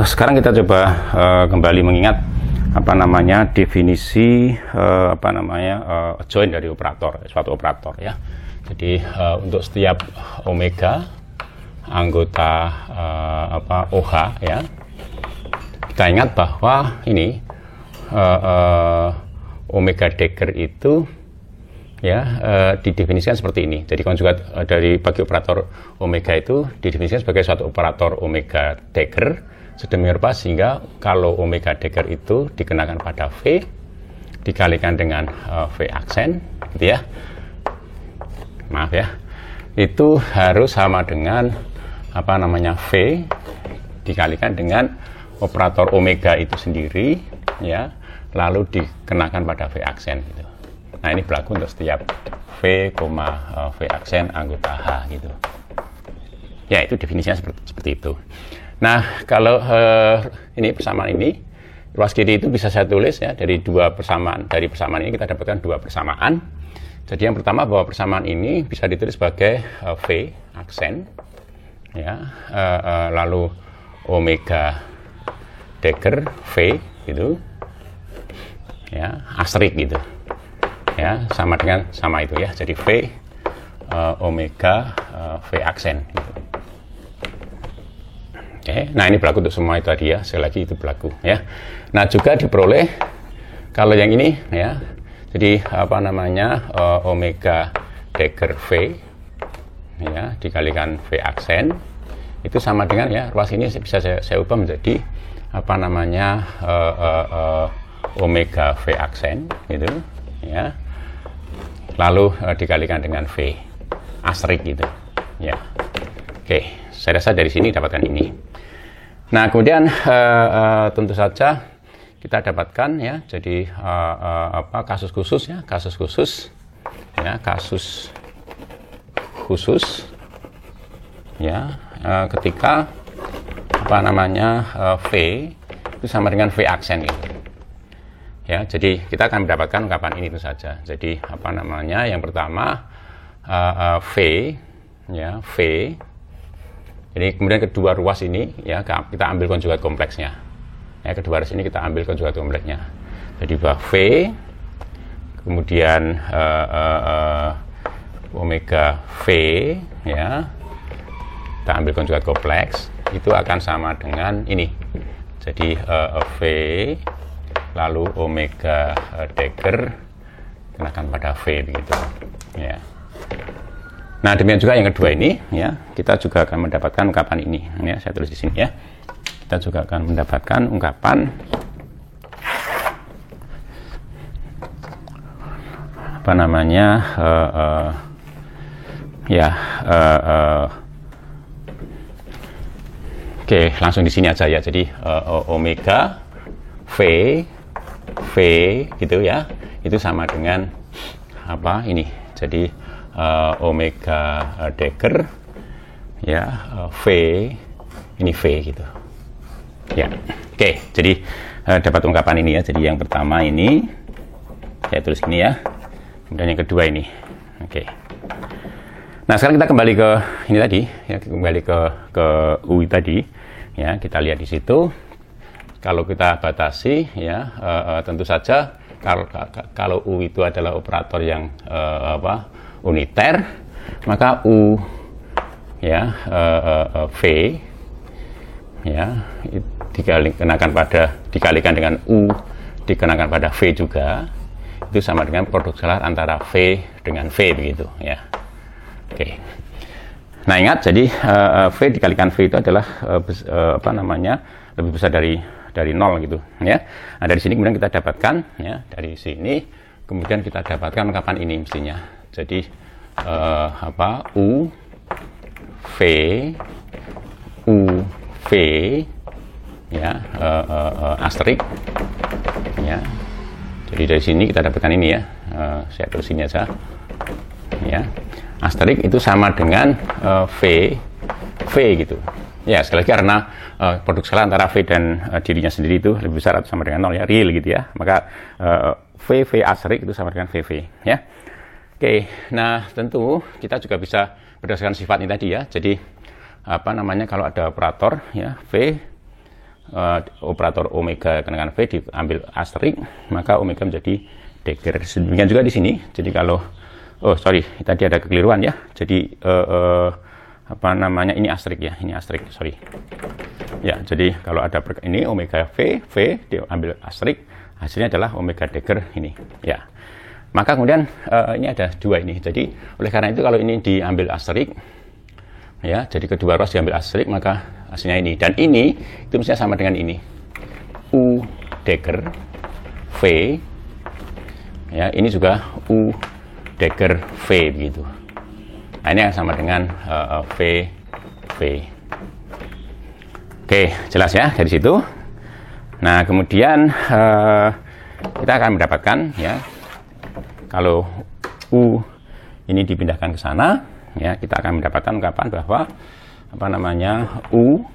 S1: Sekarang kita coba kembali mengingat definisi join dari operator, suatu operator ya. Jadi untuk setiap omega anggota OH ya, kita ingat bahwa ini omega Dagger itu ya didefinisikan seperti ini. Jadi konjugat dari bagi operator omega itu didefinisikan sebagai suatu operator omega Dagger sedemikian rupa sehingga kalau omega Dagger itu dikenakan pada V dikalikan dengan V aksen gitu ya. Maaf ya. Itu harus sama dengan V dikalikan dengan operator omega itu sendiri ya, lalu dikenakan pada V aksen gitu. Nah, ini berlaku untuk setiap V, V aksen anggota H gitu. Ya, itu definisinya seperti itu. Nah, kalau ini persamaan ini, ruas kiri itu bisa saya tulis ya dari dua persamaan. Dari persamaan ini kita dapatkan dua persamaan. Jadi yang pertama bahwa persamaan ini bisa ditulis sebagai V aksen, ya, lalu omega Dagger V gitu, ya, asterisk gitu. Ya, sama itu ya. Jadi V omega V aksen gitu. Oke, nah ini berlaku untuk semua itu tadi ya. Sekali lagi itu berlaku ya. Nah, juga diperoleh kalau yang ini ya. Jadi omega Dagger V ya dikalikan V aksen itu sama dengan ya, ruas ini bisa saya ubah menjadi omega V aksen gitu ya. Lalu dikalikan dengan V asterisk gitu ya. Oke, saya rasa dari sini dapatkan ini. Nah, kemudian tentu saja kita dapatkan ya, jadi kasus khusus ya, kasus khusus ya, ketika V itu sama dengan V aksen gitu. Ya, jadi kita akan mendapatkan ungkapan ini itu saja. Jadi yang pertama V ya, V. Jadi kemudian kedua ruas ini ya kita ambil konjugat kompleksnya. Ya, kedua ruas ini kita ambil konjugat kompleksnya. Jadi bahwa V kemudian omega V ya kita ambil konjugat kompleks itu akan sama dengan ini. Jadi V lalu omega Dagger kenakan pada V begitu ya. Nah, demikian juga yang kedua ini ya, kita juga akan mendapatkan ungkapan ini ya, saya tulis di sini ya. Kita juga akan mendapatkan ungkapan oke, langsung di sini aja ya. Jadi omega V gitu ya, itu sama dengan ini. Jadi omega Dagger ya, V ini V gitu ya. Oke, jadi dapat ungkapan ini ya. Jadi yang pertama ini saya tulis gini ya, kemudian yang kedua ini. Oke, nah sekarang kita kembali ke ini tadi ya, kembali ke U tadi ya. Kita lihat di situ kalau kita batasi ya, tentu saja kalau U itu adalah operator yang uniter, maka U ya V ya dikalikan dengan U dikenakan pada V juga, itu sama dengan produk scalar antara V dengan V begitu ya. Oke. Nah, ingat, jadi V dikalikan V itu adalah lebih besar dari 0 gitu ya. Nah, dari sini kemudian kita dapatkan ya, dari sini kemudian kita dapatkan ungkapan ini mestinya. Jadi U V ya asterisk ya. Jadi dari sini kita dapatkan ini ya. Saya tulis ini aja ya. Asterisk itu sama dengan V gitu. Ya, sekali lagi karena produk scalar antara V dan dirinya sendiri itu lebih besar atau sama dengan 0 ya, real gitu ya. Maka V asterisk itu sama dengan VV ya. Oke, nah tentu kita juga bisa berdasarkan sifat ini tadi ya. Jadi apa namanya, kalau ada operator ya V, operator omega dengan V diambil asterik, maka omega menjadi Degger. Demikian juga di sini. Jadi kalau tadi ada kekeliruan ya. Jadi apa namanya, ini asterik ya, ini asterik, sorry. Ya, jadi kalau ada ini omega V diambil asterik, hasilnya adalah omega Degger ini. Ya. Maka kemudian ini ada dua ini. Jadi oleh karena itu kalau ini diambil asterik, ya, jadi kedua ruas diambil asterik, maka hasilnya ini. Dan ini itu mestinya sama dengan ini. U Degger V, ya, ini juga U Degger V begitu. Nah, ini yang sama dengan V. Oke, jelas ya dari situ. Nah, kemudian kita akan mendapatkan ya, kalau U ini dipindahkan ke sana, ya, kita akan mendapatkan ungkapan bahwa apa namanya, U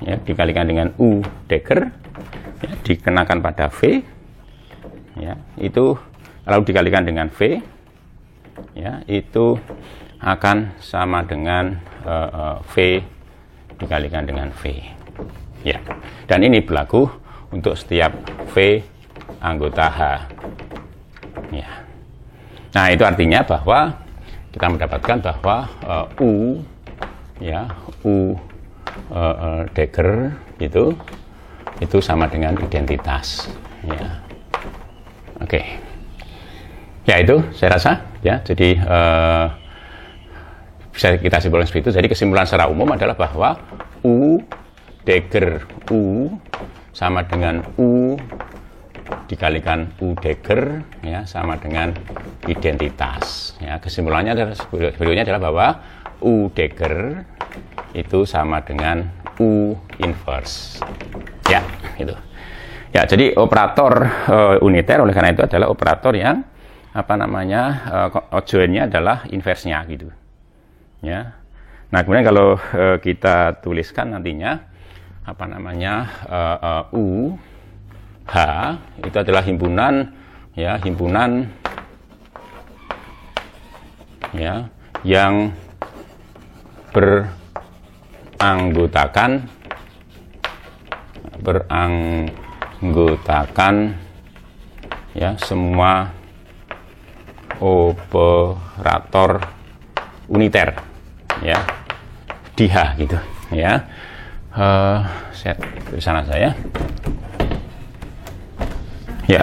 S1: ya, dikalikan dengan U Degger, ya, dikenakan pada V, ya, itu lalu dikalikan dengan V, ya, itu akan sama dengan V dikalikan dengan V, ya, dan ini berlaku untuk setiap V anggota H, ya. Nah, itu artinya bahwa kita mendapatkan bahwa U Degger itu sama dengan identitas, ya. Oke. Ya, itu saya rasa ya. Jadi bisa kita simpulkan seperti itu. Jadi kesimpulan secara umum adalah bahwa U Degger U sama dengan U dikalikan U Degger, ya, sama dengan identitas, ya. Kesimpulannya berikutnya adalah bahwa U Degger itu sama dengan U inverse, ya, itu. Ya, jadi operator uniter oleh karena itu adalah operator yang apa namanya, joinnya adalah inverse-nya gitu, ya. Nah, kemudian kalau kita tuliskan nantinya apa namanya, U H itu adalah himpunan ya, yang beranggotakan ya semua operator uniter ya di H gitu ya. Saya di sana saya. Ya,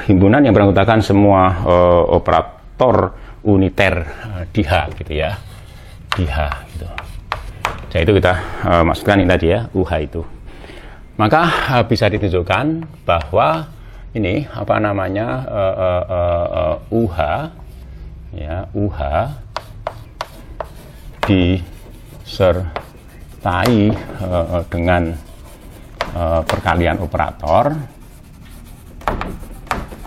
S1: himpunan yang beranggotakan semua operator uniter di H gitu ya, di H gitu. Jadi itu kita maksudkan ini tadi ya, UH itu. Maka bisa ditunjukkan bahwa ini apa namanya, UH ya, UH disertai dengan perkalian operator.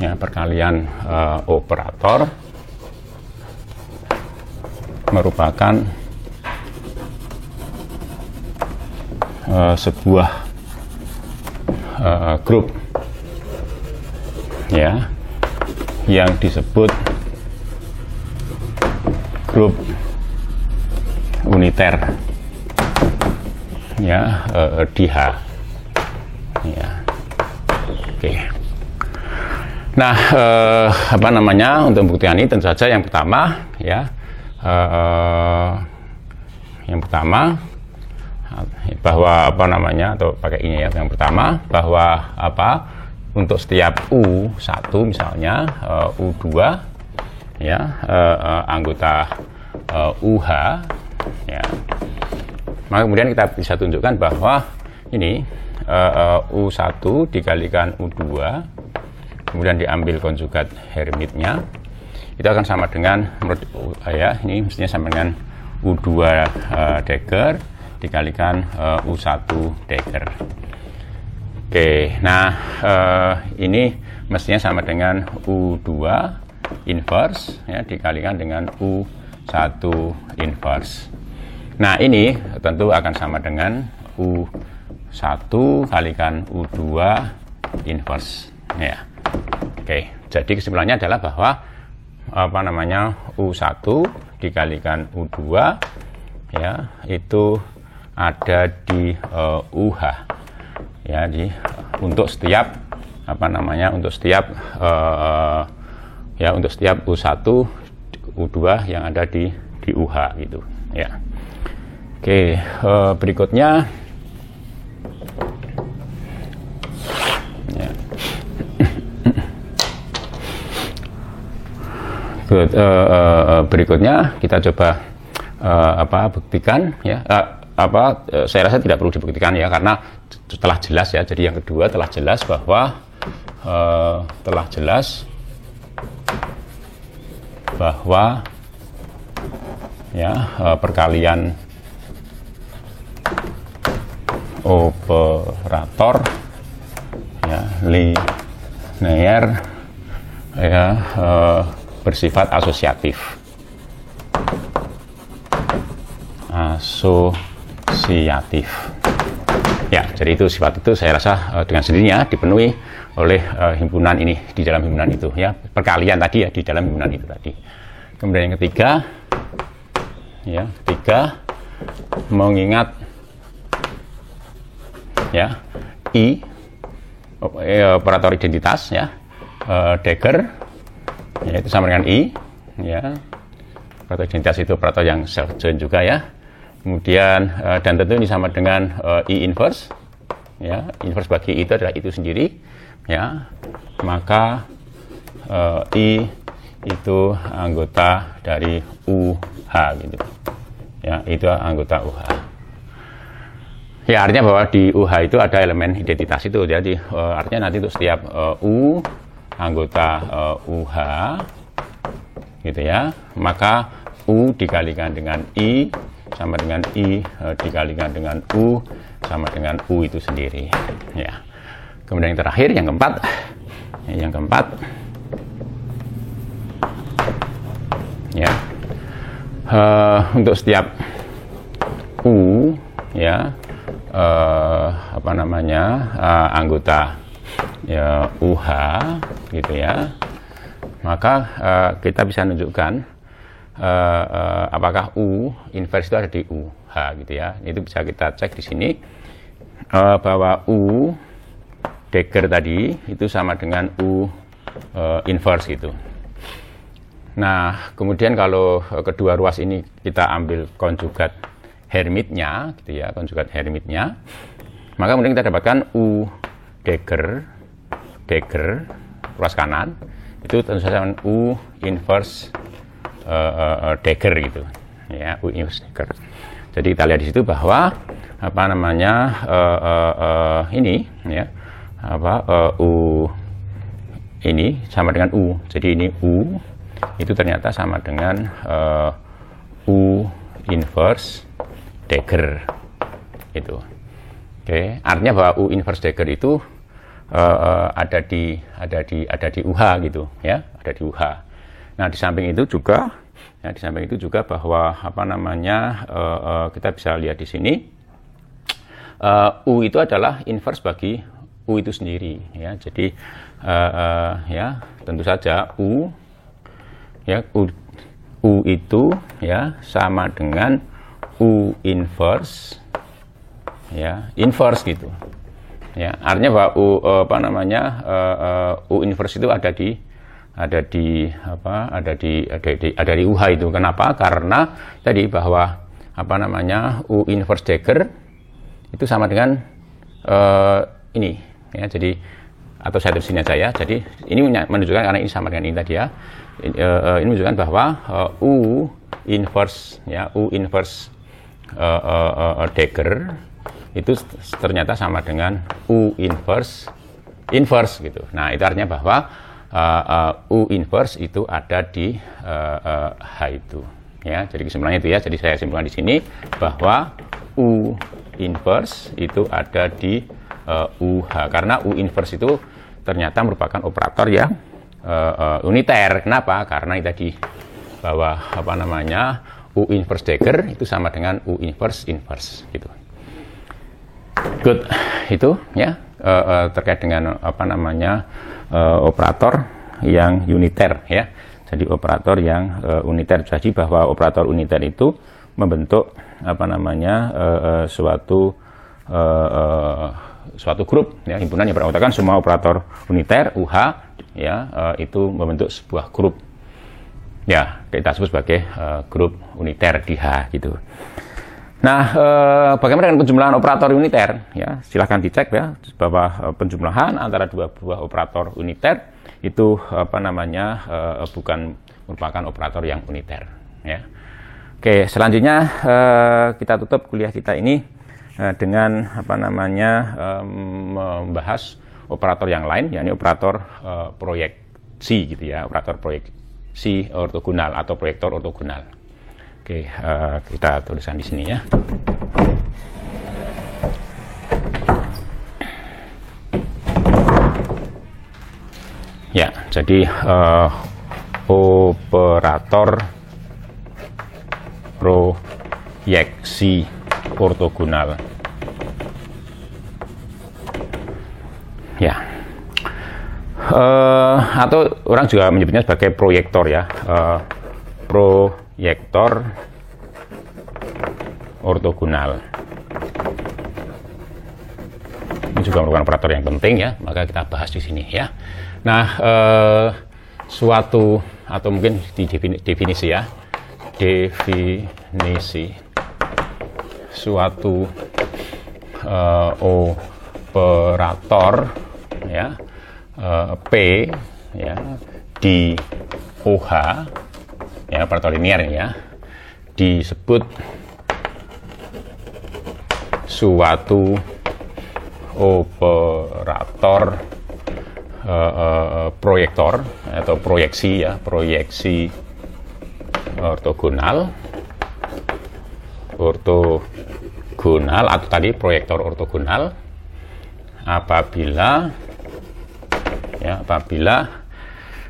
S1: Ya, perkalian operator merupakan sebuah grup ya yang disebut grup uniter ya, di H ya. Oke. Nah, apa namanya, untuk pembuktian ini tentu saja yang pertama ya, bahwa apa namanya, atau pakai ini ya, yang pertama bahwa apa, untuk setiap U1 misalnya, U2 ya, anggota UH ya, maka kemudian kita bisa tunjukkan bahwa ini U1 dikalikan U2 kemudian diambil konjugat Hermitnya, itu akan sama dengan, menurut ya, ini mestinya sama dengan U2 Degger dikalikan U1 Degger. Oke, nah ini mestinya sama dengan U2 inverse ya, dikalikan dengan U1 inverse. Nah, ini tentu akan sama dengan U1 kalikan U2 inverse ya. Oke, jadi kesimpulannya adalah bahwa U1 dikalikan U2 ya itu ada di UH ya, untuk setiap untuk setiap U1 U2 yang ada di UH gitu ya. Oke, berikutnya ya. Berikutnya kita coba buktikan ya. Saya rasa tidak perlu dibuktikan ya, karena telah jelas ya. Jadi yang kedua telah jelas bahwa perkalian operator ya linear ya bersifat asosiatif. Ya, jadi itu sifat itu saya rasa dengan sendirinya dipenuhi oleh himpunan ini, di dalam himpunan itu ya, perkalian tadi ya, di dalam himpunan itu tadi. Kemudian yang ketiga mengingat ya operator identitas ya, Dagger ya, itu sama dengan I ya. Operator identitas itu operator yang self join juga ya. Kemudian dan tentu ini sama dengan I inverse ya. Inverse bagi I itu adalah itu sendiri ya. Maka I itu anggota dari UH gitu ya, itu anggota UH ya. Artinya bahwa di UH itu ada elemen identitas itu, jadi artinya nanti untuk setiap U anggota UH gitu ya, maka U dikalikan dengan I sama dengan I dikalikan dengan U sama dengan U itu sendiri ya. Kemudian yang terakhir, yang keempat ya, untuk setiap U ya anggota ya UH gitu ya, maka kita bisa menunjukkan apakah U inverse itu ada di UH gitu ya. Itu bisa kita cek di sini bahwa U Dagger tadi itu sama dengan U inverse gitu. Nah, kemudian kalau kedua ruas ini kita ambil konjugat Hermitnya gitu ya, konjugat Hermitnya, maka kemudian kita dapatkan U Dagger ruas kanan itu tentu saja dengan U inverse Dagger gitu ya, U inverse Dagger. Jadi kita lihat di situ bahwa ini ya, U ini sama dengan U. Jadi ini U itu ternyata sama dengan U inverse Dagger itu. Oke, artinya bahwa U inverse Dagger itu ada di UH gitu ya, ada di UH. Nah, di samping itu juga bahwa kita bisa lihat di sini U itu adalah inverse bagi U itu sendiri ya. Jadi ya tentu saja U itu ya sama dengan U inverse ya, inverse gitu ya. Artinya bahwa U inverse itu ada di UH itu. Kenapa? Karena tadi bahwa U inverse Dagger itu sama dengan ini ya. Jadi atau saya tulis sini aja ya. Jadi ini menunjukkan, karena ini sama dengan ini tadi ya. Ini menunjukkan bahwa U inverse Dagger itu ternyata sama dengan U inverse gitu. Nah, itu artinya bahwa U inverse itu ada di H itu ya. Jadi kesimpulannya itu ya. Jadi saya simpulkan di sini bahwa U inverse itu ada di UH, karena U inverse itu ternyata merupakan operator yang uniter. Kenapa? Karena itu tadi bahwa U inverse Dagger itu sama dengan U inverse gitu. Good, itu ya terkait dengan operator yang uniter ya. Jadi operator yang uniter. Jadi bahwa operator uniter itu membentuk suatu grup ya, himpunan yang beranggotakan semua operator uniter UH ya, itu membentuk sebuah grup ya, kita sebut sebagai grup uniter di H gitu. Nah, bagaimana dengan penjumlahan operator uniter ya, silahkan dicek ya bahwa penjumlahan antara dua buah operator uniter itu bukan merupakan operator yang uniter ya. Oke, selanjutnya kita tutup kuliah kita ini dengan membahas operator yang lain, yakni operator proyeksi gitu ya, operator proyeksi ortogonal atau proyektor ortogonal. Oke, kita tuliskan di sini ya. Ya, jadi operator proyeksi ortogonal. Ya. Atau orang juga menyebutnya sebagai proyektor ya. Proyektor ortogonal. Ini juga merupakan operator yang penting ya, maka kita bahas di sini ya. Nah, suatu atau mungkin di definisi ya. Definisi suatu operator ya, P ya, di OH ya, operator linear ya, disebut suatu operator proyektor atau proyeksi ya, proyeksi ortogonal atau tadi proyektor ortogonal apabila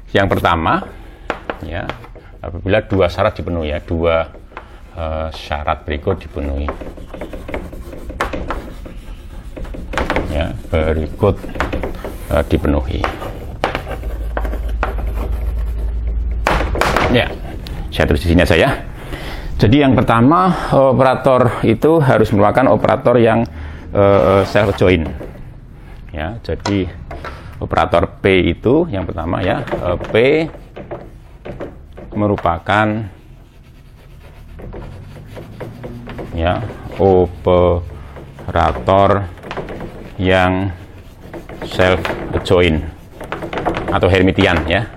S1: yang pertama ya, apabila dua syarat dipenuhi ya, dua syarat berikut dipenuhi ya, berikut dipenuhi ya, saya tulis di sini saja. Jadi yang pertama, operator itu harus merupakan operator yang self join ya. Jadi operator P itu yang pertama ya, P merupakan ya operator yang self join atau Hermitian ya.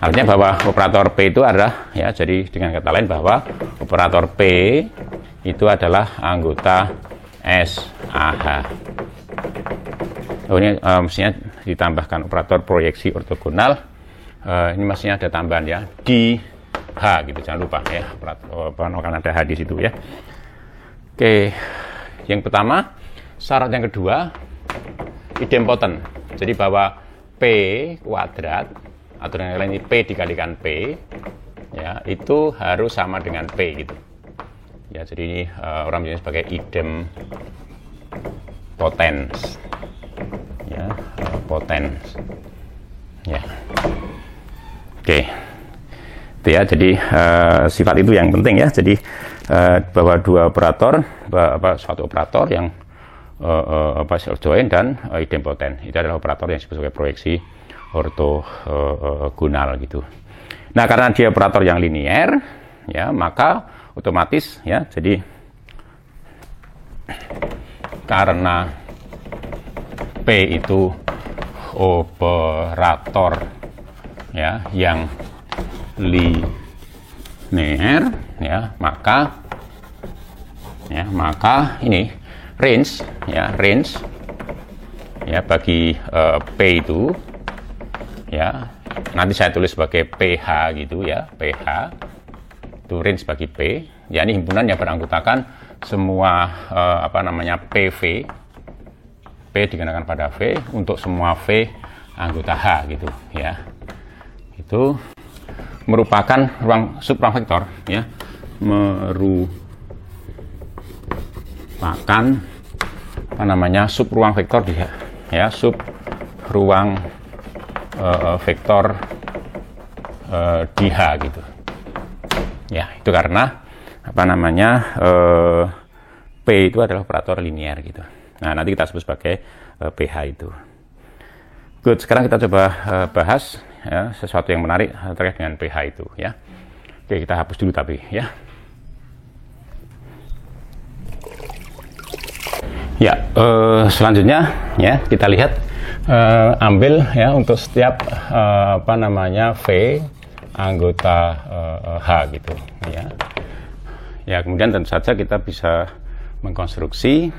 S1: Artinya bahwa operator P itu adalah ya, jadi dengan kata lain bahwa operator P itu adalah anggota SAH. Oh, ini mestinya ditambahkan operator proyeksi ortogonal. Ini mestinya ada tambahan ya, di H gitu, jangan lupa ya, akan ada H di situ ya. Oke, yang pertama, syarat yang kedua idempoten. Jadi bahwa P kuadrat atau yang lain P dikalikan P ya, itu harus sama dengan P gitu ya. Jadi ini orang menyebutnya sebagai idempotens ya, potens ya. Oke, itu ya. Jadi sifat itu yang penting ya. Jadi bahwa dua operator, suatu operator yang self join dan idempoten, itu adalah operator yang disebut sebagai proyeksi ortogonal gitu. Nah, karena dia operator yang linier ya, maka otomatis ya, jadi karena P itu operator ya yang linear ya, maka ini range ya bagi P itu ya, nanti saya tulis sebagai PH gitu ya, PH itu range bagi P ya, ini himpunan yang beranggotakan semua PV, P dikenakan pada V untuk semua V anggota H gitu ya. Itu merupakan subruang vektor ya, merupakan subruang vektor dia ya, subruang vektor di H gitu. Ya, itu karena apa namanya P itu adalah operator linear gitu. Nah, nanti kita sebut sebagai PH itu. Good, sekarang kita coba bahas ya, sesuatu yang menarik terkait dengan PH itu ya. Oke, kita hapus dulu tapi ya. Ya, selanjutnya ya kita lihat ambil ya untuk setiap apa namanya V anggota H gitu ya. Ya, kemudian tentu saja kita bisa mengkonstruksi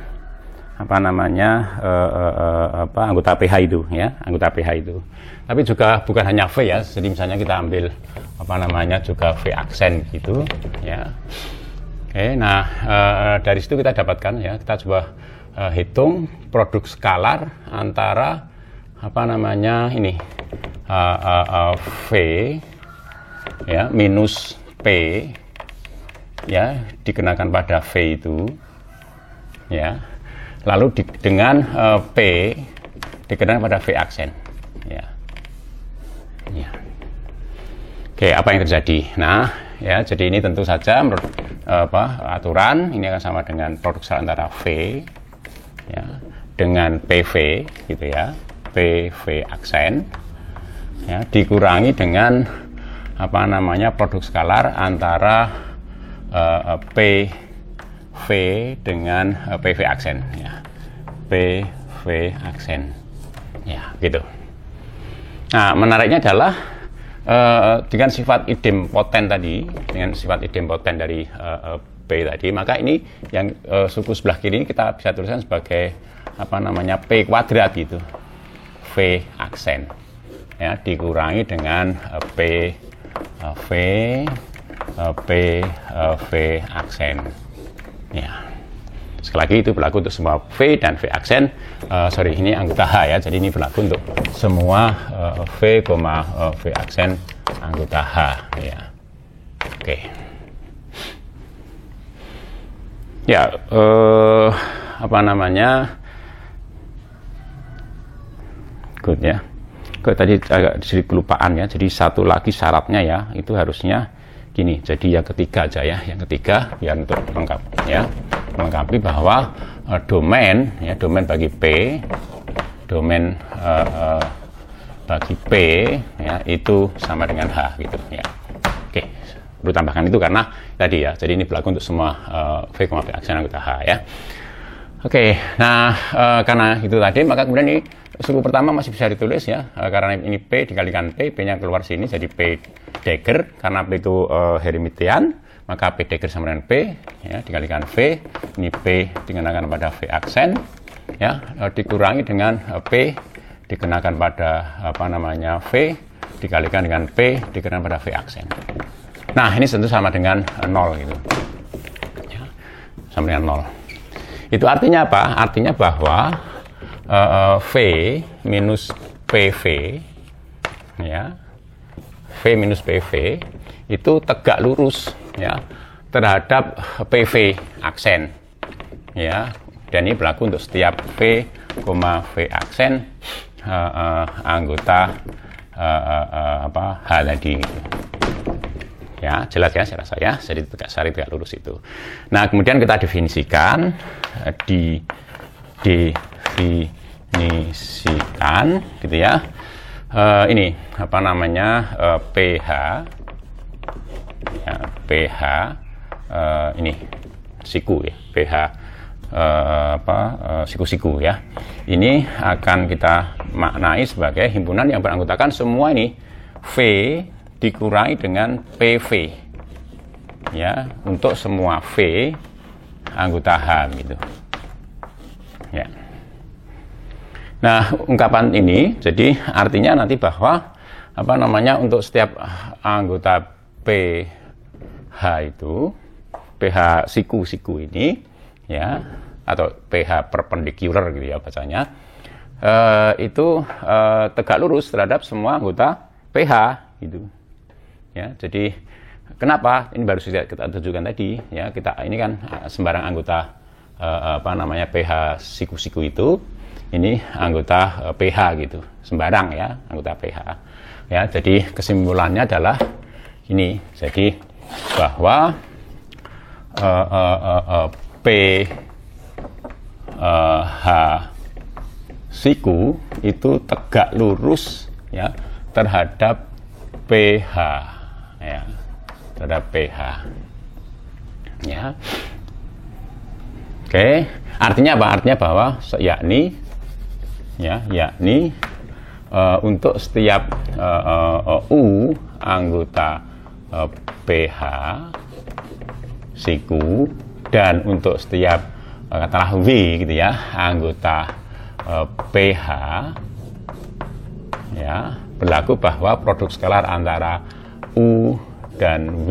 S1: apa namanya anggota PH itu ya, anggota PH itu. Tapi juga bukan hanya V ya, jadi misalnya kita ambil apa namanya juga V aksen gitu ya. Oke, nah dari situ kita dapatkan ya, kita coba hitung produk skalar antara apa namanya ini V ya minus P ya dikenakan pada V itu ya, lalu dengan P dikenakan pada V aksen ya. Ya. Oke, apa yang terjadi? Nah ya, jadi ini tentu saja menurut aturan ini akan sama dengan produk skalar antara V ya dengan PV gitu ya, PV aksen ya dikurangi dengan apa namanya produk skalar antara PV dengan PV aksen ya, PV aksen ya gitu. Nah, menariknya adalah dengan sifat idempoten tadi, dengan sifat idempoten dari P tadi, maka ini yang suku sebelah kiri ini kita bisa tuliskan sebagai apa namanya P kuadrat gitu, V aksen ya dikurangi dengan V aksen ya. Sekali lagi itu berlaku untuk semua V dan V aksen, ini anggota H ya, jadi ini berlaku untuk semua V, V aksen anggota H ya. Oke. Ya, apa namanya? Good ya. Good, tadi agak sedikit kelupaan ya. Jadi satu lagi syaratnya ya, itu harusnya gini. Jadi yang ketiga aja ya, yang ketiga biar untuk lengkap ya, melengkapi bahwa domain ya, domain bagi P, domain bagi P ya itu sama dengan H gitu ya. Oke. Perlu tambahkan itu karena tadi ya, jadi ini berlaku untuk semua V, V aksen anggota H ya. Oke, nah karena itu tadi, maka kemudian ini suku pertama masih bisa ditulis ya, karena ini P dikalikan P, P-nya keluar sini jadi P Dagger, karena P itu Hermitian, maka P Dagger sama dengan P ya, dikalikan V, ini P dikenakan pada V aksen ya, dikurangi dengan P dikenakan pada apa namanya V dikalikan dengan P dikenakan pada V aksen. Nah, ini tentu sama dengan 0 gitu. Ya, sama dengan 0. Itu artinya apa? Artinya bahwa V minus PV ya, V minus PV itu tegak lurus ya terhadap PV aksen ya, dan ini berlaku untuk setiap V, V aksen anggota H tadi gitu. Ya, jelas ya saya rasa ya, jadi tegak lurus itu. Nah, kemudian kita definisikan definisikan gitu ya. Ini apa namanya PH ya, PH ini siku ya, PH siku-siku ya. Ini akan kita maknai sebagai himpunan yang beranggotakan semua ini V dikurangi dengan PV ya, untuk semua V anggota H gitu ya. Nah, ungkapan ini jadi artinya nanti bahwa apa namanya untuk setiap anggota PH itu, PH siku-siku ini ya, atau PH perpendicular gitu ya bacanya, itu tegak lurus terhadap semua anggota PH gitu. Ya, jadi kenapa ini baru saja kita tunjukkan tadi ya, kita ini kan sembarang anggota apa namanya PH siku-siku itu, ini anggota PH gitu, sembarang ya anggota PH. Ya, jadi kesimpulannya adalah ini. Jadi bahwa pH siku itu tegak lurus ya terhadap pH ya, terhadap pH ya. Oke, artinya apa? Artinya bahwa yakni untuk setiap U anggota pH siku dan untuk setiap katakanlah W gitu ya anggota pH ya, berlaku bahwa produk skalar antara U dan W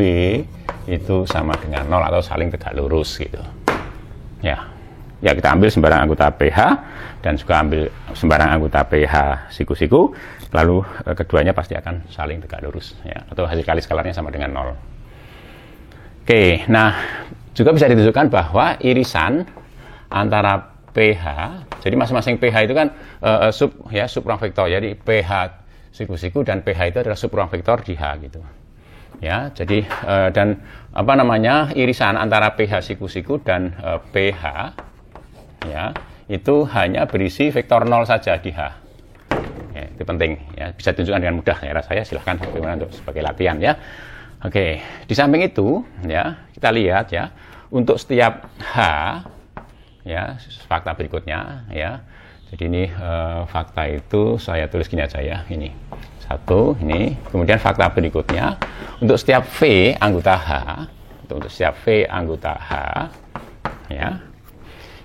S1: itu sama dengan 0 atau saling tegak lurus gitu. Ya, kita ambil sembarang anggota pH dan juga ambil sembarang anggota pH siku-siku, lalu keduanya pasti akan saling tegak lurus ya, atau hasil kali skalarnya sama dengan 0. Oke, nah juga bisa ditunjukkan bahwa irisan antara pH, jadi masing-masing pH itu kan sub ruang vektor, jadi pH siku-siku dan pH itu adalah sub ruang vektor di H gitu. Ya, jadi dan irisan antara pH siku-siku dan pH ya, itu hanya berisi vektor 0 saja di H. Ya, itu penting ya, bisa ditunjukkan dengan mudah ya, saya silahkan bagaimana untuk sebagai latihan ya. Oke, di samping itu ya, kita lihat ya, untuk setiap H ya, fakta berikutnya ya. Jadi ini fakta itu saya tulis gini aja ya, ini. Satu, ini. Kemudian fakta berikutnya, untuk setiap V anggota H, untuk setiap V anggota H, ya,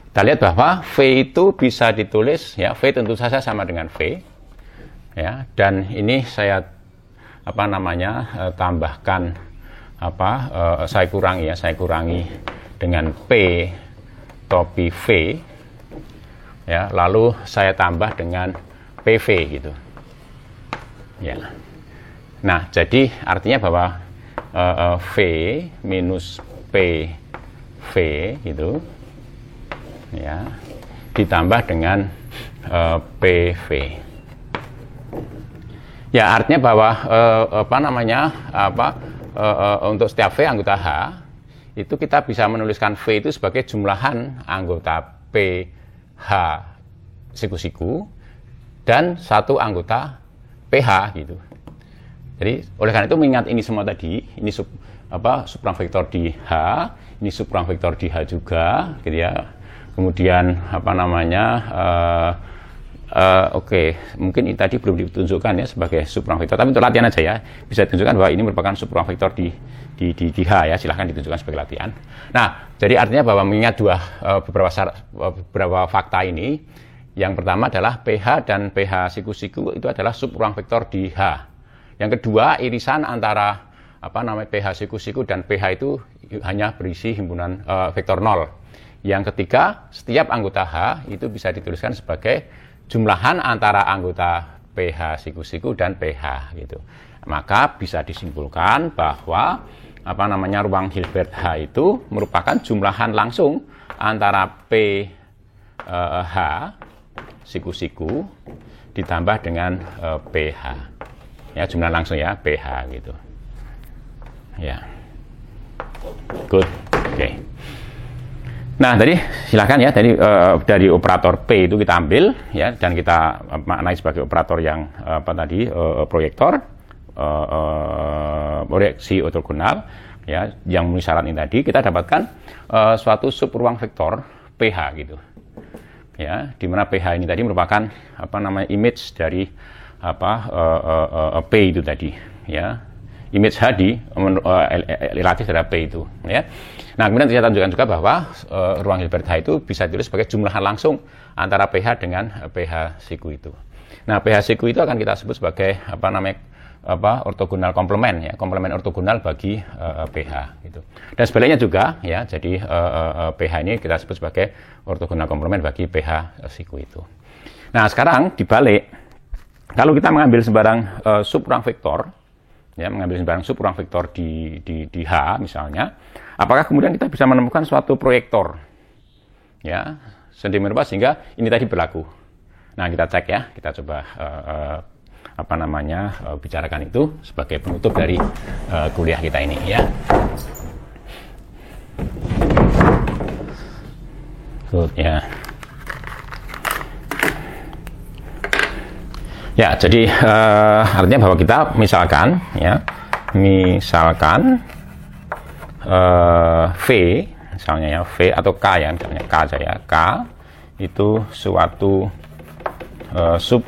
S1: kita lihat bahwa V itu bisa ditulis, ya, V tentu saja sama dengan V, ya, dan ini saya, tambahkan, saya kurangi dengan P topi V, ya, lalu saya tambah dengan PV, gitu. Ya. Nah, jadi artinya bahwa V minus PV gitu ya, ditambah dengan PV. Ya, artinya bahwa untuk setiap V anggota H itu kita bisa menuliskan V itu sebagai jumlahan anggota pH siku-siku dan satu anggota pH gitu. Jadi oleh karena itu mengingat ini semua tadi, ini subruang vektor di H, ini subruang vektor di H juga, gitu ya. Kemudian mungkin ini tadi belum ditunjukkan ya sebagai subruang vektor, tapi untuk latihan aja ya, bisa ditunjukkan bahwa ini merupakan subruang vektor di H ya, silahkan ditunjukkan sebagai latihan. Nah, jadi artinya bahwa mengingat beberapa fakta ini, yang pertama adalah pH dan pH siku-siku itu adalah subruang vektor di H. Yang kedua, irisan antara pH siku-siku dan pH itu hanya berisi himpunan vektor 0. Yang ketiga, setiap anggota H itu bisa dituliskan sebagai jumlahan antara anggota pH siku-siku dan pH gitu. Maka bisa disimpulkan bahwa ruang Hilbert H itu merupakan jumlahan langsung antara pH siku-siku ditambah dengan pH. Ya, jumlah langsung ya, pH gitu. Ya. Good. Oke. Nah, tadi silakan ya, dari operator P itu kita ambil ya, dan kita maknai sebagai operator yang proyektor, proyeksi ortogonal ya, yang memenuhi syarat ini tadi, kita dapatkan suatu subruang vektor pH gitu. Ya, di mana pH ini tadi merupakan image dari P itu tadi ya, image H relatif terhadap P itu ya. Nah, kemudian saya tunjukkan juga bahwa ruang Hilbert H itu bisa ditulis sebagai jumlahan langsung antara pH dengan pH siku itu. Nah, pH siku itu akan kita sebut sebagai ortogonal komplement ya, komplement ortogonal bagi pH gitu. Dan sebaliknya juga ya, jadi pH ini kita sebut sebagai ortogonal komplement bagi pH siku itu. Nah, sekarang dibalik, kalau kita mengambil sembarang subruang vektor ya, mengambil sembarang subruang vektor di H misalnya, apakah kemudian kita bisa menemukan suatu proyektor ya sedemikian rupa sehingga ini tadi berlaku. Nah, kita cek ya, kita coba bicarakan itu sebagai penutup dari kuliah kita ini ya. Good, ya. Ya, jadi artinya bahwa kita misalkan V misalnya ya, V atau K ya, misalnya K aja ya, K itu suatu sub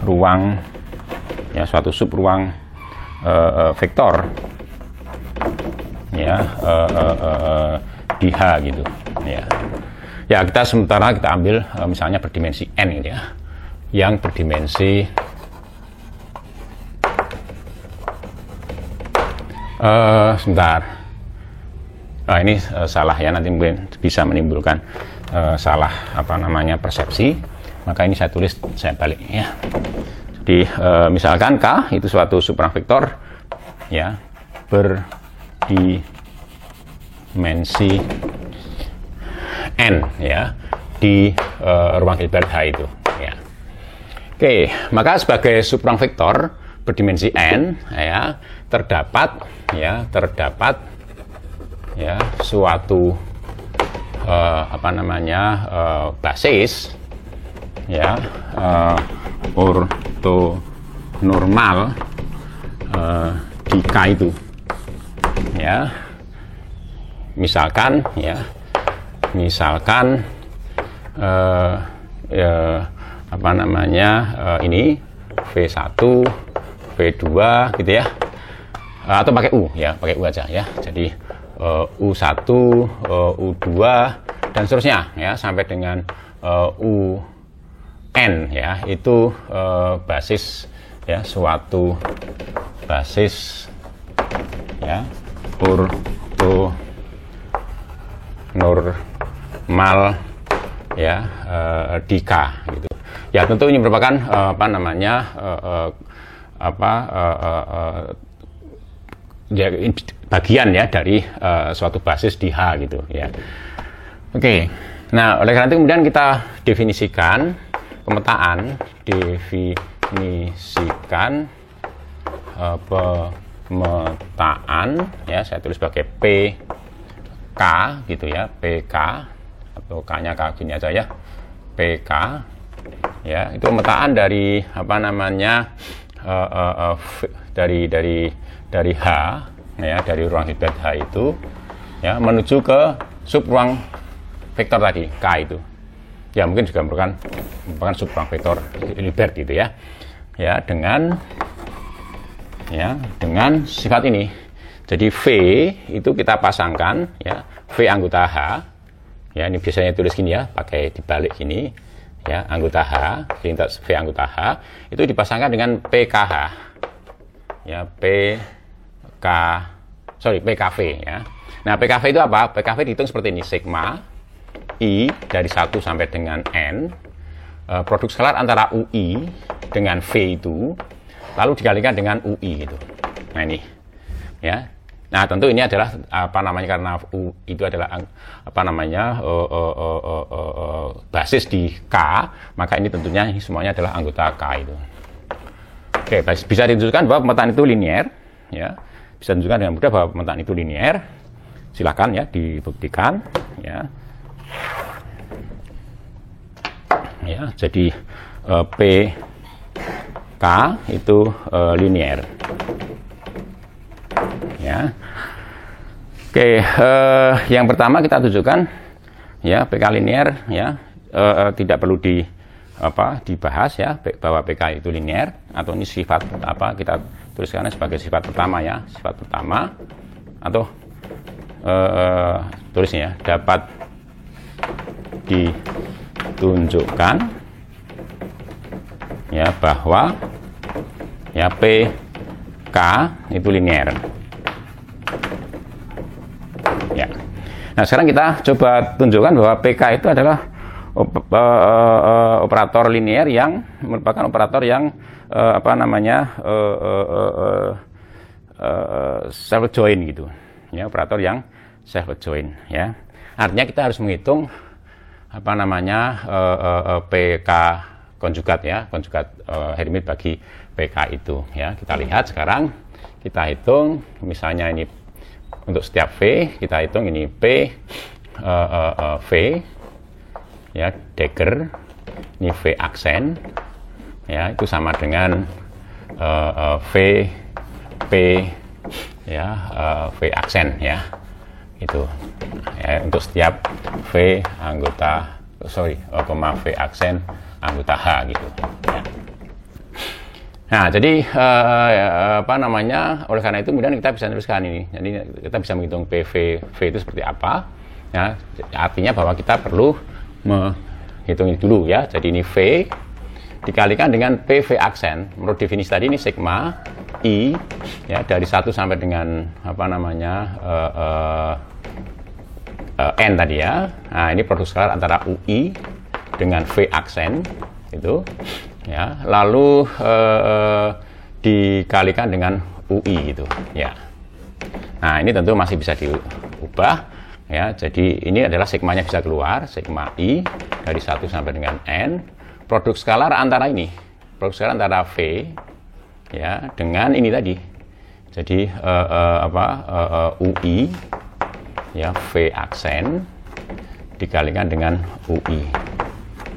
S1: ruang ya, suatu sub ruang vektor ya, di H gitu ya. Ya, kita sementara kita ambil misalnya berdimensi n gitu ya, yang berdimensi sebentar. Ini salah ya, nanti mungkin bisa menimbulkan salah persepsi. Maka ini saya tulis, saya balik ya. Jadi misalkan K itu suatu subrang vektor ya, berdimensi n ya, di ruang Hilbert H itu ya. Oke, maka sebagai subrang vektor berdimensi n ya, terdapat suatu basis ya, ortonormal di K itu ya. Misalkan ini V1, V2 gitu ya, atau pakai U ya, pakai U aja ya. Jadi U1, U2 dan seterusnya ya, sampai dengan UN ya, itu basis ya, suatu basis ya, ortonormal ya, di K gitu. Ya, tentu ini merupakan bagian ya dari suatu basis di H gitu ya. Oke. Nah, oleh karena itu kemudian kita definisikan pemetaan ya, saya tulis sebagai PK gitu ya, PK atau K-nya K gini aja ya, PK ya, itu pemetaan dari dari H ya, dari ruang Hilbert H itu ya, menuju ke sub ruang vektor tadi K itu ya, mungkin juga merupakan sub ruang vektor Hilbert gitu ya, ya dengan sifat ini. Jadi V itu kita pasangkan ya, V anggota H ya, ini biasanya tulis gini ya, pakai dibalik gini ya, anggota H, V anggota H itu dipasangkan dengan PKH ya, PKV ya. Nah, PKV itu apa? PKV dihitung seperti ini, sigma I dari 1 sampai dengan N, produk skalar antara UI dengan V itu, lalu dikalikan dengan UI gitu. Nah, ini ya. Nah, tentu ini adalah karena U itu adalah basis di K, maka ini tentunya semuanya adalah anggota K itu. Oke, bisa ditunjukkan bahwa pemetaan itu linear ya. Bisa ditunjukkan dengan mudah bahwa pemetaan itu linear. Silakan ya dibuktikan ya. Ya, jadi PK itu linear. Ya. Oke, yang pertama kita tunjukkan ya, PK linear ya, tidak perlu dibahas ya, bahwa PK itu linear, atau ini sifat kita tuliskan sebagai sifat pertama ya, sifat pertama, atau tulisnya ya, dapat ditunjukkan ya bahwa ya PK itu linear. Ya. Nah, sekarang kita coba tunjukkan bahwa PK itu adalah operator linear yang merupakan operator yang self join gitu. Ya, operator yang self join ya. Artinya kita harus menghitung PK konjugat ya, konjugat Hermit bagi PK itu ya. Kita lihat sekarang, kita hitung misalnya ini untuk setiap V, kita hitung ini P V ya, dagger, ini V aksen ya, itu sama dengan V P ya, V aksen ya, itu ya, untuk setiap V anggota V aksen anggota H gitu ya. Nah, jadi apa namanya, oleh karena itu kemudian kita bisa menuliskan ini, jadi kita bisa menghitung PV V itu seperti apa ya, artinya bahwa kita perlu menghitung ini dulu ya. Jadi ini V dikalikan dengan PV aksen, menurut definisi tadi ini sigma I ya, dari 1 sampai dengan apa namanya N tadi ya. Nah, ini produk skalar antara UI dengan V aksen itu ya, lalu dikalikan dengan UI gitu ya. Nah, ini tentu masih bisa diubah ya. Jadi ini adalah sigmanya bisa keluar, sigma I dari 1 sampai dengan N, produk skalar antara ini, produk skalar antara V ya dengan ini tadi. Jadi UI ya, V aksen dikalikan dengan UI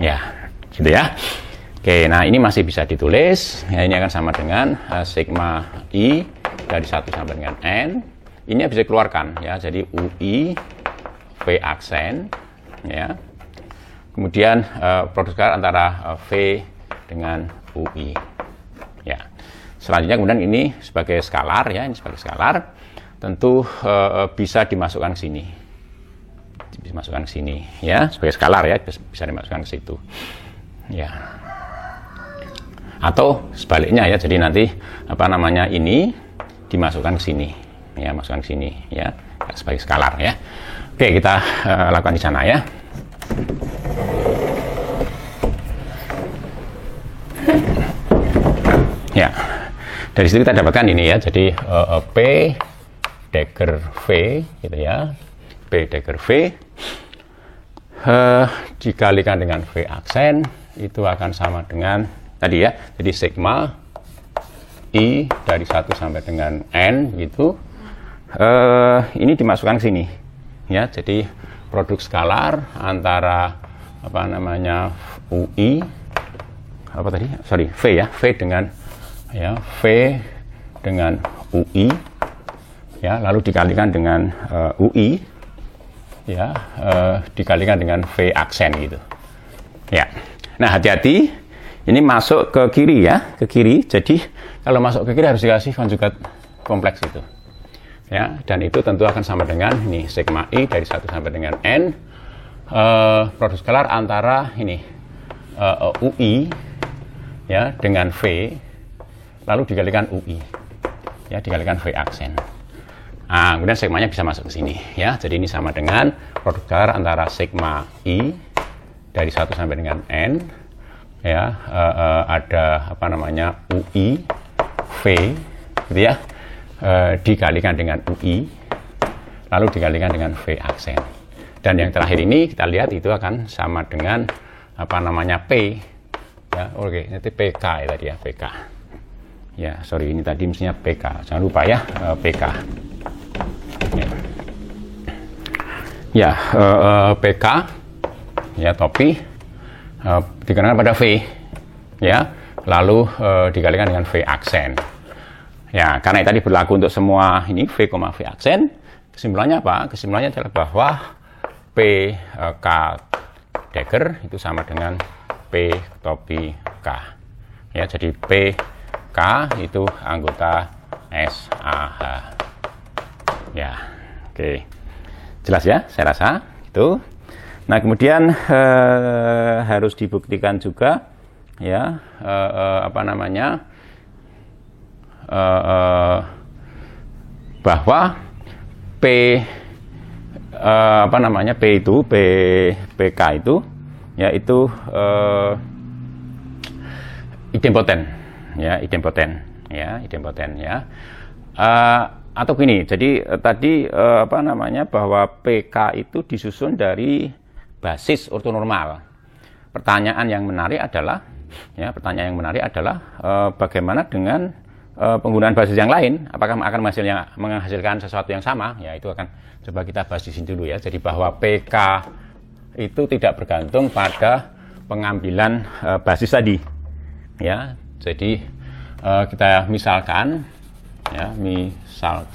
S1: ya, gitu ya. Oke, nah ini masih bisa ditulis ya, ini akan sama dengan sigma I dari 1 sampai dengan N, ini bisa dikeluarkan ya. Jadi UI V aksen ya, kemudian produk skalar antara V dengan UI ya. Selanjutnya kemudian ini sebagai skalar ya, ini sebagai skalar tentu bisa dimasukkan ke sini, dimasukkan ke sini ya, sebagai skalar ya, bisa dimasukkan ke situ ya, atau sebaliknya ya. Jadi nanti apa namanya, ini dimasukkan ke sini ya, masukkan ke sini ya, sebagai skalar ya. Oke, kita lakukan di sana ya. Ya, dari situ kita dapatkan ini ya. Jadi P dagger V gitu ya, P dagger V dikalikan dengan V aksen itu akan sama dengan tadi ya. Jadi sigma I dari 1 sampai dengan N gitu, ini dimasukkan ke sini ya. Jadi produk skalar antara apa namanya UI apa tadi, sorry, V ya, V dengan ya, V dengan UI ya, lalu dikalikan dengan UI ya, dikalikan dengan V aksen gitu ya. Nah, hati-hati ini masuk ke kiri ya, ke kiri. Jadi kalau masuk ke kiri harus dikasih konjugat kompleks itu ya, dan itu tentu akan sama dengan ini sigma I dari 1 sampai dengan N, produk skalar antara ini UI ya dengan V, lalu dikalikan UI ya, dikalikan V aksen. Nah, kemudian sigmanya bisa masuk ke sini ya. Jadi ini sama dengan produk skalar antara sigma I dari 1 sampai dengan N ya, ada apa namanya UI V gitu ya, dikalikan dengan UI lalu dikalikan dengan V aksen. Dan yang terakhir ini kita lihat itu akan sama dengan apa namanya P ya. Oke, nanti PK ya tadi ya, PK ya, sorry ini tadi mestinya PK, jangan lupa ya, PK ya, PK ya, topi dikenakan pada V ya, lalu dikalikan dengan V aksen ya. Karena tadi berlaku untuk semua ini V, V aksen, kesimpulannya apa? Kesimpulannya adalah bahwa PK dagger itu sama dengan P topi K ya. Jadi PK itu anggota SAH ya. Oke, jelas ya, saya rasa itu. Nah, kemudian harus dibuktikan juga ya, apa namanya, bahwa P apa namanya, P itu PK itu ya, itu idempoten ya, idempoten ya, idempoten ya. Atau gini, jadi tadi apa namanya, bahwa PK itu disusun dari basis ortonormal. Pertanyaan yang menarik adalah ya, pertanyaan yang menarik adalah bagaimana dengan penggunaan basis yang lain, apakah akan menghasilkan sesuatu yang sama? Ya, itu akan coba kita bahas di sini dulu ya. Jadi bahwa PK itu tidak bergantung pada pengambilan basis tadi. Ya, jadi kita misalkan ya, W1,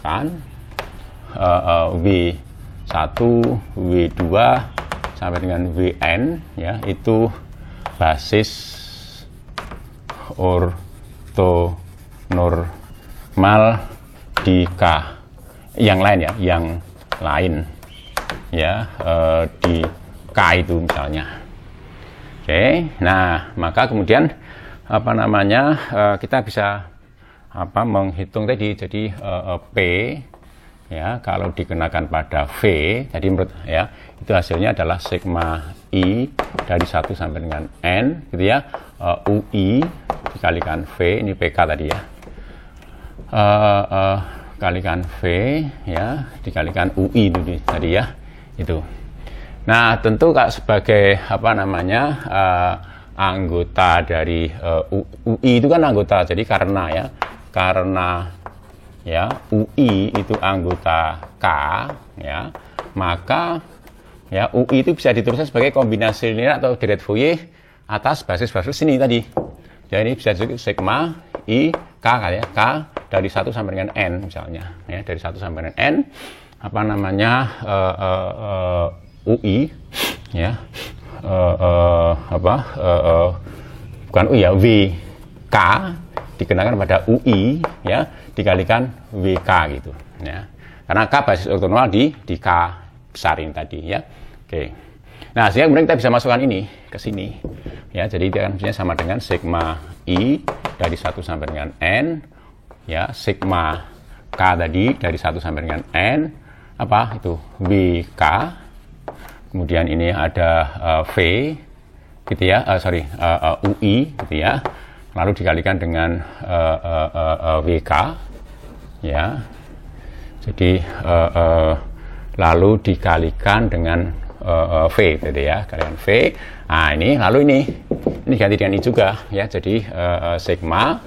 S1: W2 sampai dengan Wn ya, itu basis ortonormal di K. Yang lain ya, di K itu misalnya. Oke, nah maka kemudian kita bisa menghitung tadi, jadi P ya, kalau dikenakan pada V, jadi menurut ya, itu hasilnya adalah sigma I dari 1 sampai dengan N gitu ya, UI dikalikan V, ini PK tadi ya, kalikan V ya, dikalikan UI itu tadi ya, itu. Nah, tentu sebagai anggota dari UI itu kan anggota, jadi karena ya UI itu anggota K ya, maka ya UI itu bisa dituliskan sebagai kombinasi linear atau deret Fourier atas basis-basis ini tadi. Jadi ini bisa disebut sigma I K ya, K dari 1 sampai dengan N misalnya ya, dari 1 sampai dengan N UI ya, bukan UI ya, WK dikenakan pada UI ya, dikalikan WK gitu ya, karena K basis ortonormal di K besar ini tadi ya. Oke, nah sehingga kemudian kita bisa masukkan ini ke sini ya, jadi dia kan sama dengan sigma I dari 1 sampai dengan N ya, sigma K tadi dari 1 sampai dengan N itu WK, kemudian ini ada V gitu ya, UI gitu ya, lalu dikalikan dengan WK ya, jadi lalu dikalikan dengan V gitu ya, kalikan V. Nah ini lalu ini ganti dengan I juga ya, jadi sigma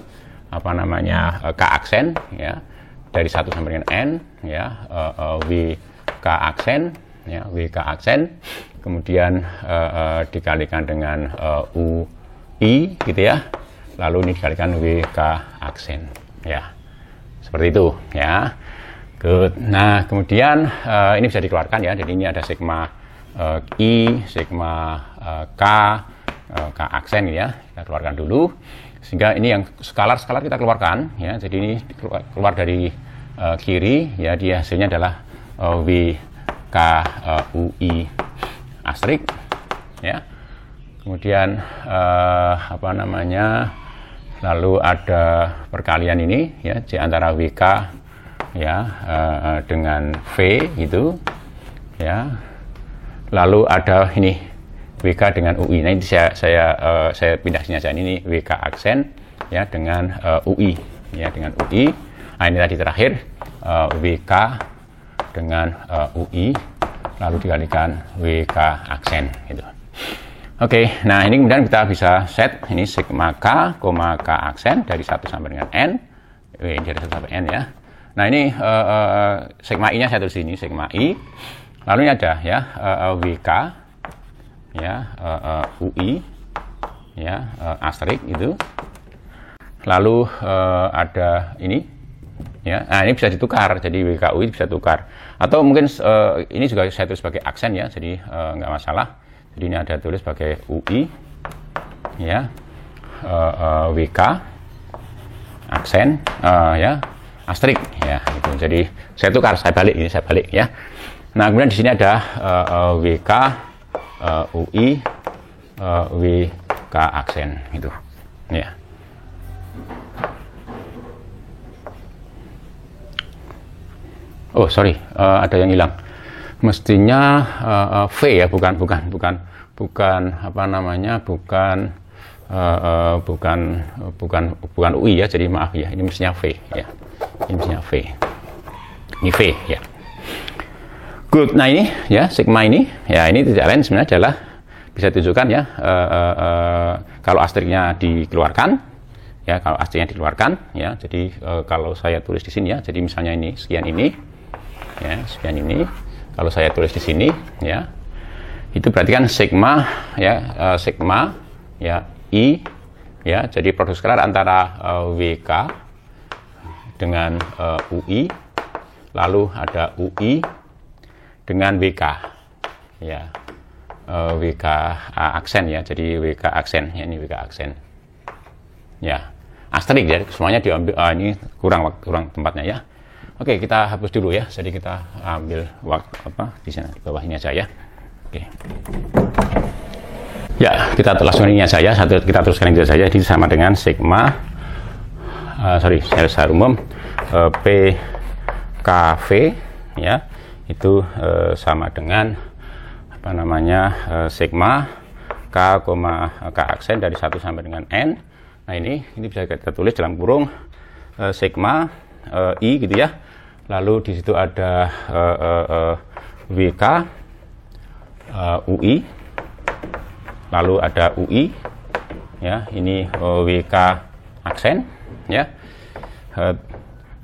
S1: K aksen ya, dari 1 sampai dengan N ya, WK aksen ya, WK aksen, kemudian dikalikan dengan UI gitu ya, lalu ini dikalikan WK aksen ya, seperti itu ya. Good. Nah kemudian ini bisa dikeluarkan ya, jadi ini ada sigma I, sigma K aksen ya, kita keluarkan dulu, sehingga ini yang skalar kita keluarkan ya, jadi ini keluar dari kiri ya, dia hasilnya adalah WK UI astrik ya. Kemudian lalu ada perkalian ini ya, di antara WK ya dengan V itu ya, lalu ada ini WK dengan UI. Nah ini saya pindah sini aja, ini WK aksen ya dengan UI ya, dengan UI. Nah ini tadi terakhir WK dengan UI lalu dikalikan WK aksen gitu. Oke, nah ini kemudian kita bisa set ini sigma K, K aksen dari 1 sampai dengan N. Ini dari 1 sampai N ya. Nah ini sigma I nya saya tulis ini, sigma I. Lalu ini ada ya WK ya, UI ya, astrik itu. Lalu ada ini ya, nah ini bisa ditukar, jadi WK UI bisa tukar, atau mungkin ini juga saya tulis sebagai aksen ya, jadi nggak masalah. Jadi ini ada tulis sebagai UI ya, WK aksen ya, astrik ya gitu. Jadi saya tukar, saya balik ya. Nah kemudian di sini ada WK UI WK aksen itu ya. Oh sorry, ada yang hilang. Mestinya V ya, bukan UI ya. Jadi maaf ya, ini mestinya V ya. Ini mestinya V. Ini V ya. Good. Nah ini ya sigma ini ya, ini tidak lain sebenarnya adalah bisa ditunjukkan ya, kalau asteriknya dikeluarkan, ya kalau asteriknya dikeluarkan, ya. Jadi kalau saya tulis di sini ya, jadi misalnya ini sekian ini, ya sekian ini. Kalau saya tulis di sini, ya itu berarti kan sigma, ya sigma, ya I, ya. Jadi produk skalar antara WK dengan UI, lalu ada UI dengan WK, ya. WK aksen ya, jadi WK aksen ya, ini WK aksen ya, asterik ya, semuanya diambil. Ini kurang tempatnya ya. Oke, kita hapus dulu ya, jadi kita ambil waktu di sana di bawah ini aja ya. Oke ya, kita langsung ini aja ya, kita teruskan ini saja. Jadi sama dengan sigma secara umum PKV ya, itu sama dengan sigma K, K aksen dari 1 sampai dengan N. Nah ini bisa kita tulis dalam kurung sigma I gitu ya. Lalu di situ ada WK UI, lalu ada UI ya, ini WK aksen ya,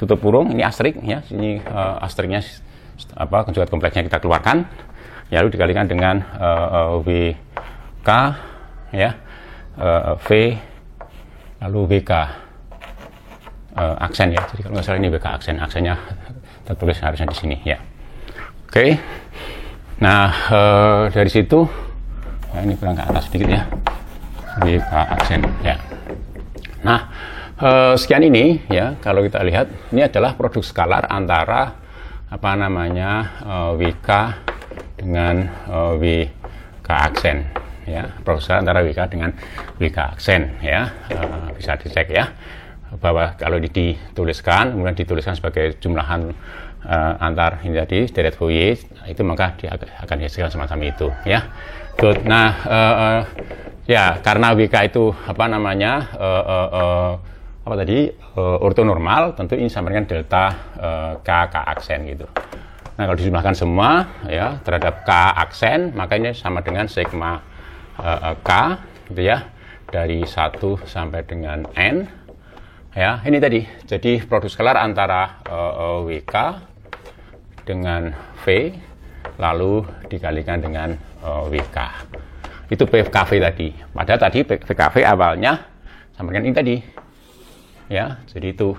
S1: tutup kurung, ini asterik ya, ini asteriknya konjugat kompleksnya kita keluarkan, ya, lalu dikalikan dengan WK ya, V lalu WK aksen ya. Jadi kalau nggak salah ini WK aksen, aksennya tertulis harusnya di sini ya. Oke. Nah dari situ ya, ini kurang ke atas sedikit ya, WK aksen ya. Nah sekian ini ya, kalau kita lihat ini adalah produk skalar antara WK dengan WK aksen ya, produk skalar antara WK dengan WK aksen ya. Bisa dicek ya, bahwa kalau dituliskan kemudian dituliskan sebagai jumlahan antar ini tadi deret Fourier, itu maka dia akan dihasilkan semacam itu ya. Good. Nah ya, karena WK itu ortonormal, tentu ini sama dengan delta K aksen gitu. Nah kalau dijumlahkan semua ya terhadap K aksen, maka ini sama dengan sigma K gitu ya, dari 1 sampai dengan N ya. Ini tadi jadi produk skalar antara WK dengan V lalu dikalikan dengan WK, itu PKV tadi. Padahal tadi PKV awalnya sama dengan ini tadi ya, jadi itu.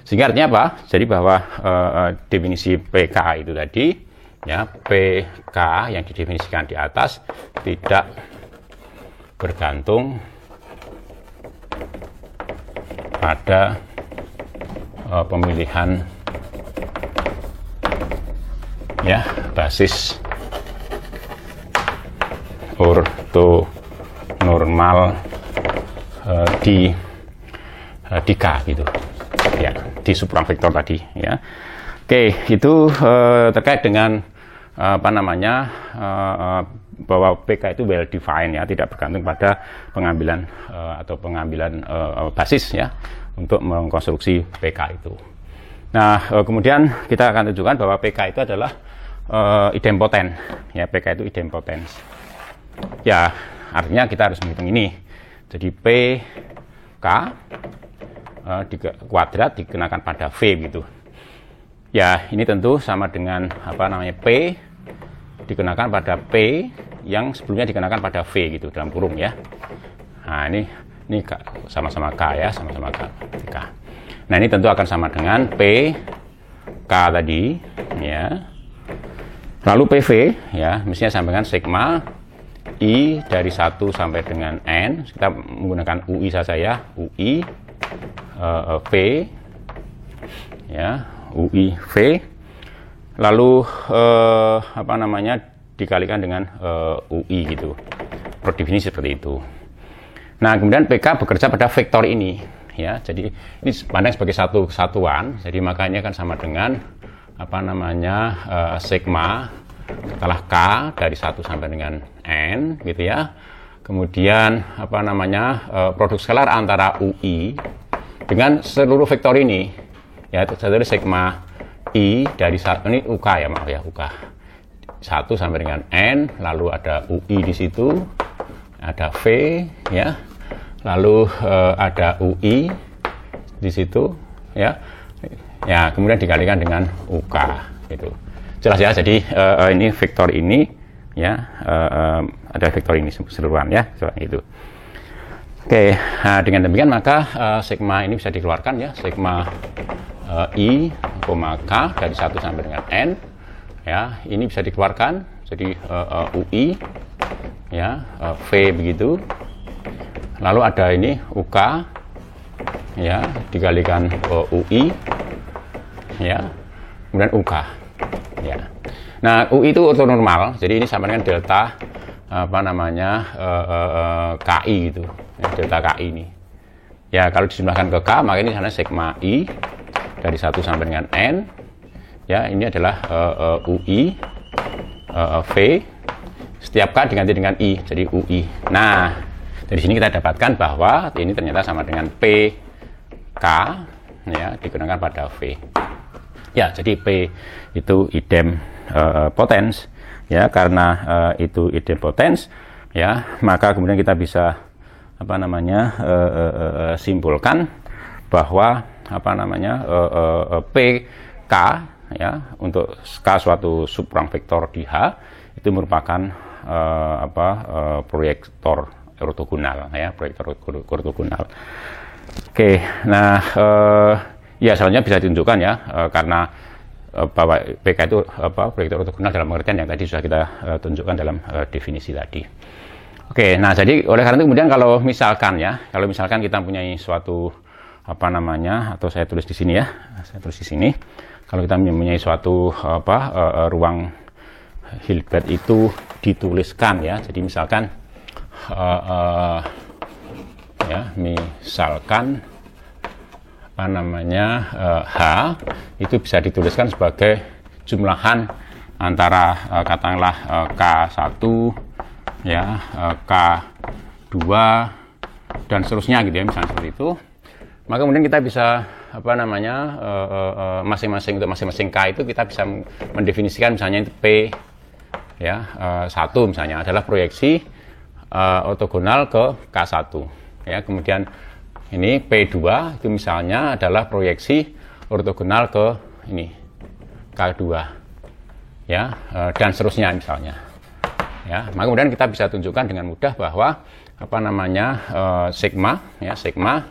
S1: Sehingga artinya apa? Jadi bahwa definisi PK itu tadi ya, PK yang didefinisikan di atas tidak bergantung pada pemilihan ya basis ortonormal di K gitu ya, di suprang vektor tadi ya. Oke, itu terkait dengan bahwa PK itu well defined ya, tidak bergantung pada pengambilan basis ya untuk mengkonstruksi PK itu. Nah kemudian kita akan tunjukkan bahwa PK itu adalah idempoten ya, PK itu idempotens ya, artinya kita harus menghitung ini. Jadi PK kuadrat dikenakan pada V gitu ya. Ini tentu sama dengan P dikenakan pada P yang sebelumnya dikenakan pada V gitu dalam kurung ya. Nah ini sama-sama K ya, sama-sama K. Nah ini tentu akan sama dengan P K tadi ya, lalu PV ya mestinya sama dengan sigma I dari 1 sampai dengan N. Kita menggunakan UI saja ya, UI V ya, UI V lalu dikalikan dengan UI gitu, per definisi seperti itu. Nah kemudian PK bekerja pada vektor ini ya, jadi ini pandang sebagai satu kesatuan, jadi makanya kan sama dengan sigma setelah K dari 1 sampai dengan N gitu ya. Kemudian produk skalar antara UI dengan seluruh vektor ini ya, jadi sigma I dari ini UK ya, maaf ya, UK 1 sampai dengan N, lalu ada UI di situ ada V, ya, lalu ada UI di situ, ya, ya, kemudian dikalikan dengan UK, gitu. Jelas ya. Jadi ini vektor ini, ya, ada vektor ini keseluruhan, ya, itu. Oke, nah, dengan demikian maka sigma ini bisa dikeluarkan, ya, sigma I, K dari 1 sampai dengan N, ya, ini bisa dikeluarkan, jadi UI, ya, V begitu, lalu ada ini UK, ya, dikalikan UI, ya, kemudian UK, ya. Nah, UI itu ortonormal, jadi ini sama dengan delta apa namanya KI gitu, ya, delta KI ini. Ya, kalau dijumlahkan ke K, maka ini sana sigma I dari 1 sampai dengan N, ya, ini adalah UI V, setiap K diganti dengan I, jadi UI. Nah, dari sini kita dapatkan bahwa ini ternyata sama dengan PK, ya, digunakan pada V. Ya, jadi P itu idem potens, ya, karena itu idem potens, ya, maka kemudian kita bisa apa namanya simpulkan bahwa apa namanya PK, ya, untuk K suatu subrang vektor di H itu merupakan proyektor ortogonal, ya, proyektor ortogonal. Oke, nah ya selanjutnya bisa ditunjukkan, ya, karena bahwa PK itu proyektor ortogonal dalam pengertian yang tadi sudah kita tunjukkan dalam definisi tadi. Oke, nah jadi oleh karena itu kemudian kalau misalkan kita mempunyai suatu apa namanya, atau saya tulis di sini, ya, saya tulis di sini, kalau kita mempunyai suatu ruang Hilbert itu dituliskan, ya, jadi misalkan ya, misalkan apa namanya H itu bisa dituliskan sebagai jumlahan antara katakanlah K1, ya, K2 dan seterusnya gitu, ya, misalnya seperti itu. Maka kemudian kita bisa apa namanya masing-masing untuk masing-masing K itu kita bisa mendefinisikan misalnya itu P, ya, 1 misalnya adalah proyeksi ortogonal ke K1, ya, kemudian ini P2 itu misalnya adalah proyeksi ortogonal ke ini K2, ya, dan seterusnya misalnya, ya. Maka kemudian kita bisa tunjukkan dengan mudah bahwa apa namanya sigma, ya, sigma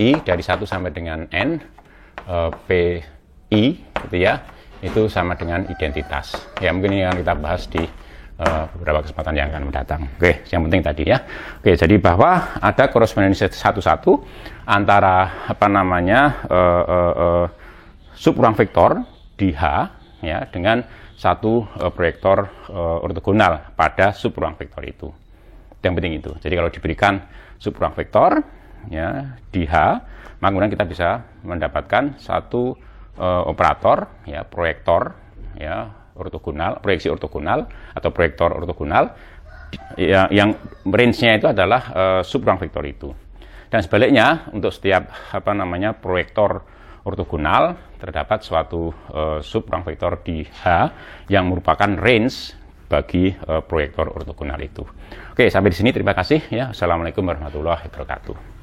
S1: I dari 1 sampai dengan N PI gitu, ya, itu sama dengan identitas. Ya, mungkin ini akan kita bahas di beberapa kesempatan yang akan mendatang. Oke, yang penting tadi, ya. Oke, jadi bahwa ada korespondensi satu-satu antara apa namanya subruang vektor di H, ya, dengan satu proyektor ortogonal pada subruang vektor itu. Yang penting itu. Jadi kalau diberikan subruang vektor, ya, di H, maka kemudian kita bisa mendapatkan satu operator, ya, proyektor, ya, ortogonal, proyeksi ortogonal atau proyektor ortogonal, ya, yang range-nya itu adalah subruang vektor itu. Dan sebaliknya untuk setiap apa namanya proyektor ortogonal terdapat suatu subruang vektor di H yang merupakan range bagi proyektor ortogonal itu. Oke, sampai di sini terima kasih, ya. Assalamualaikum warahmatullahi wabarakatuh.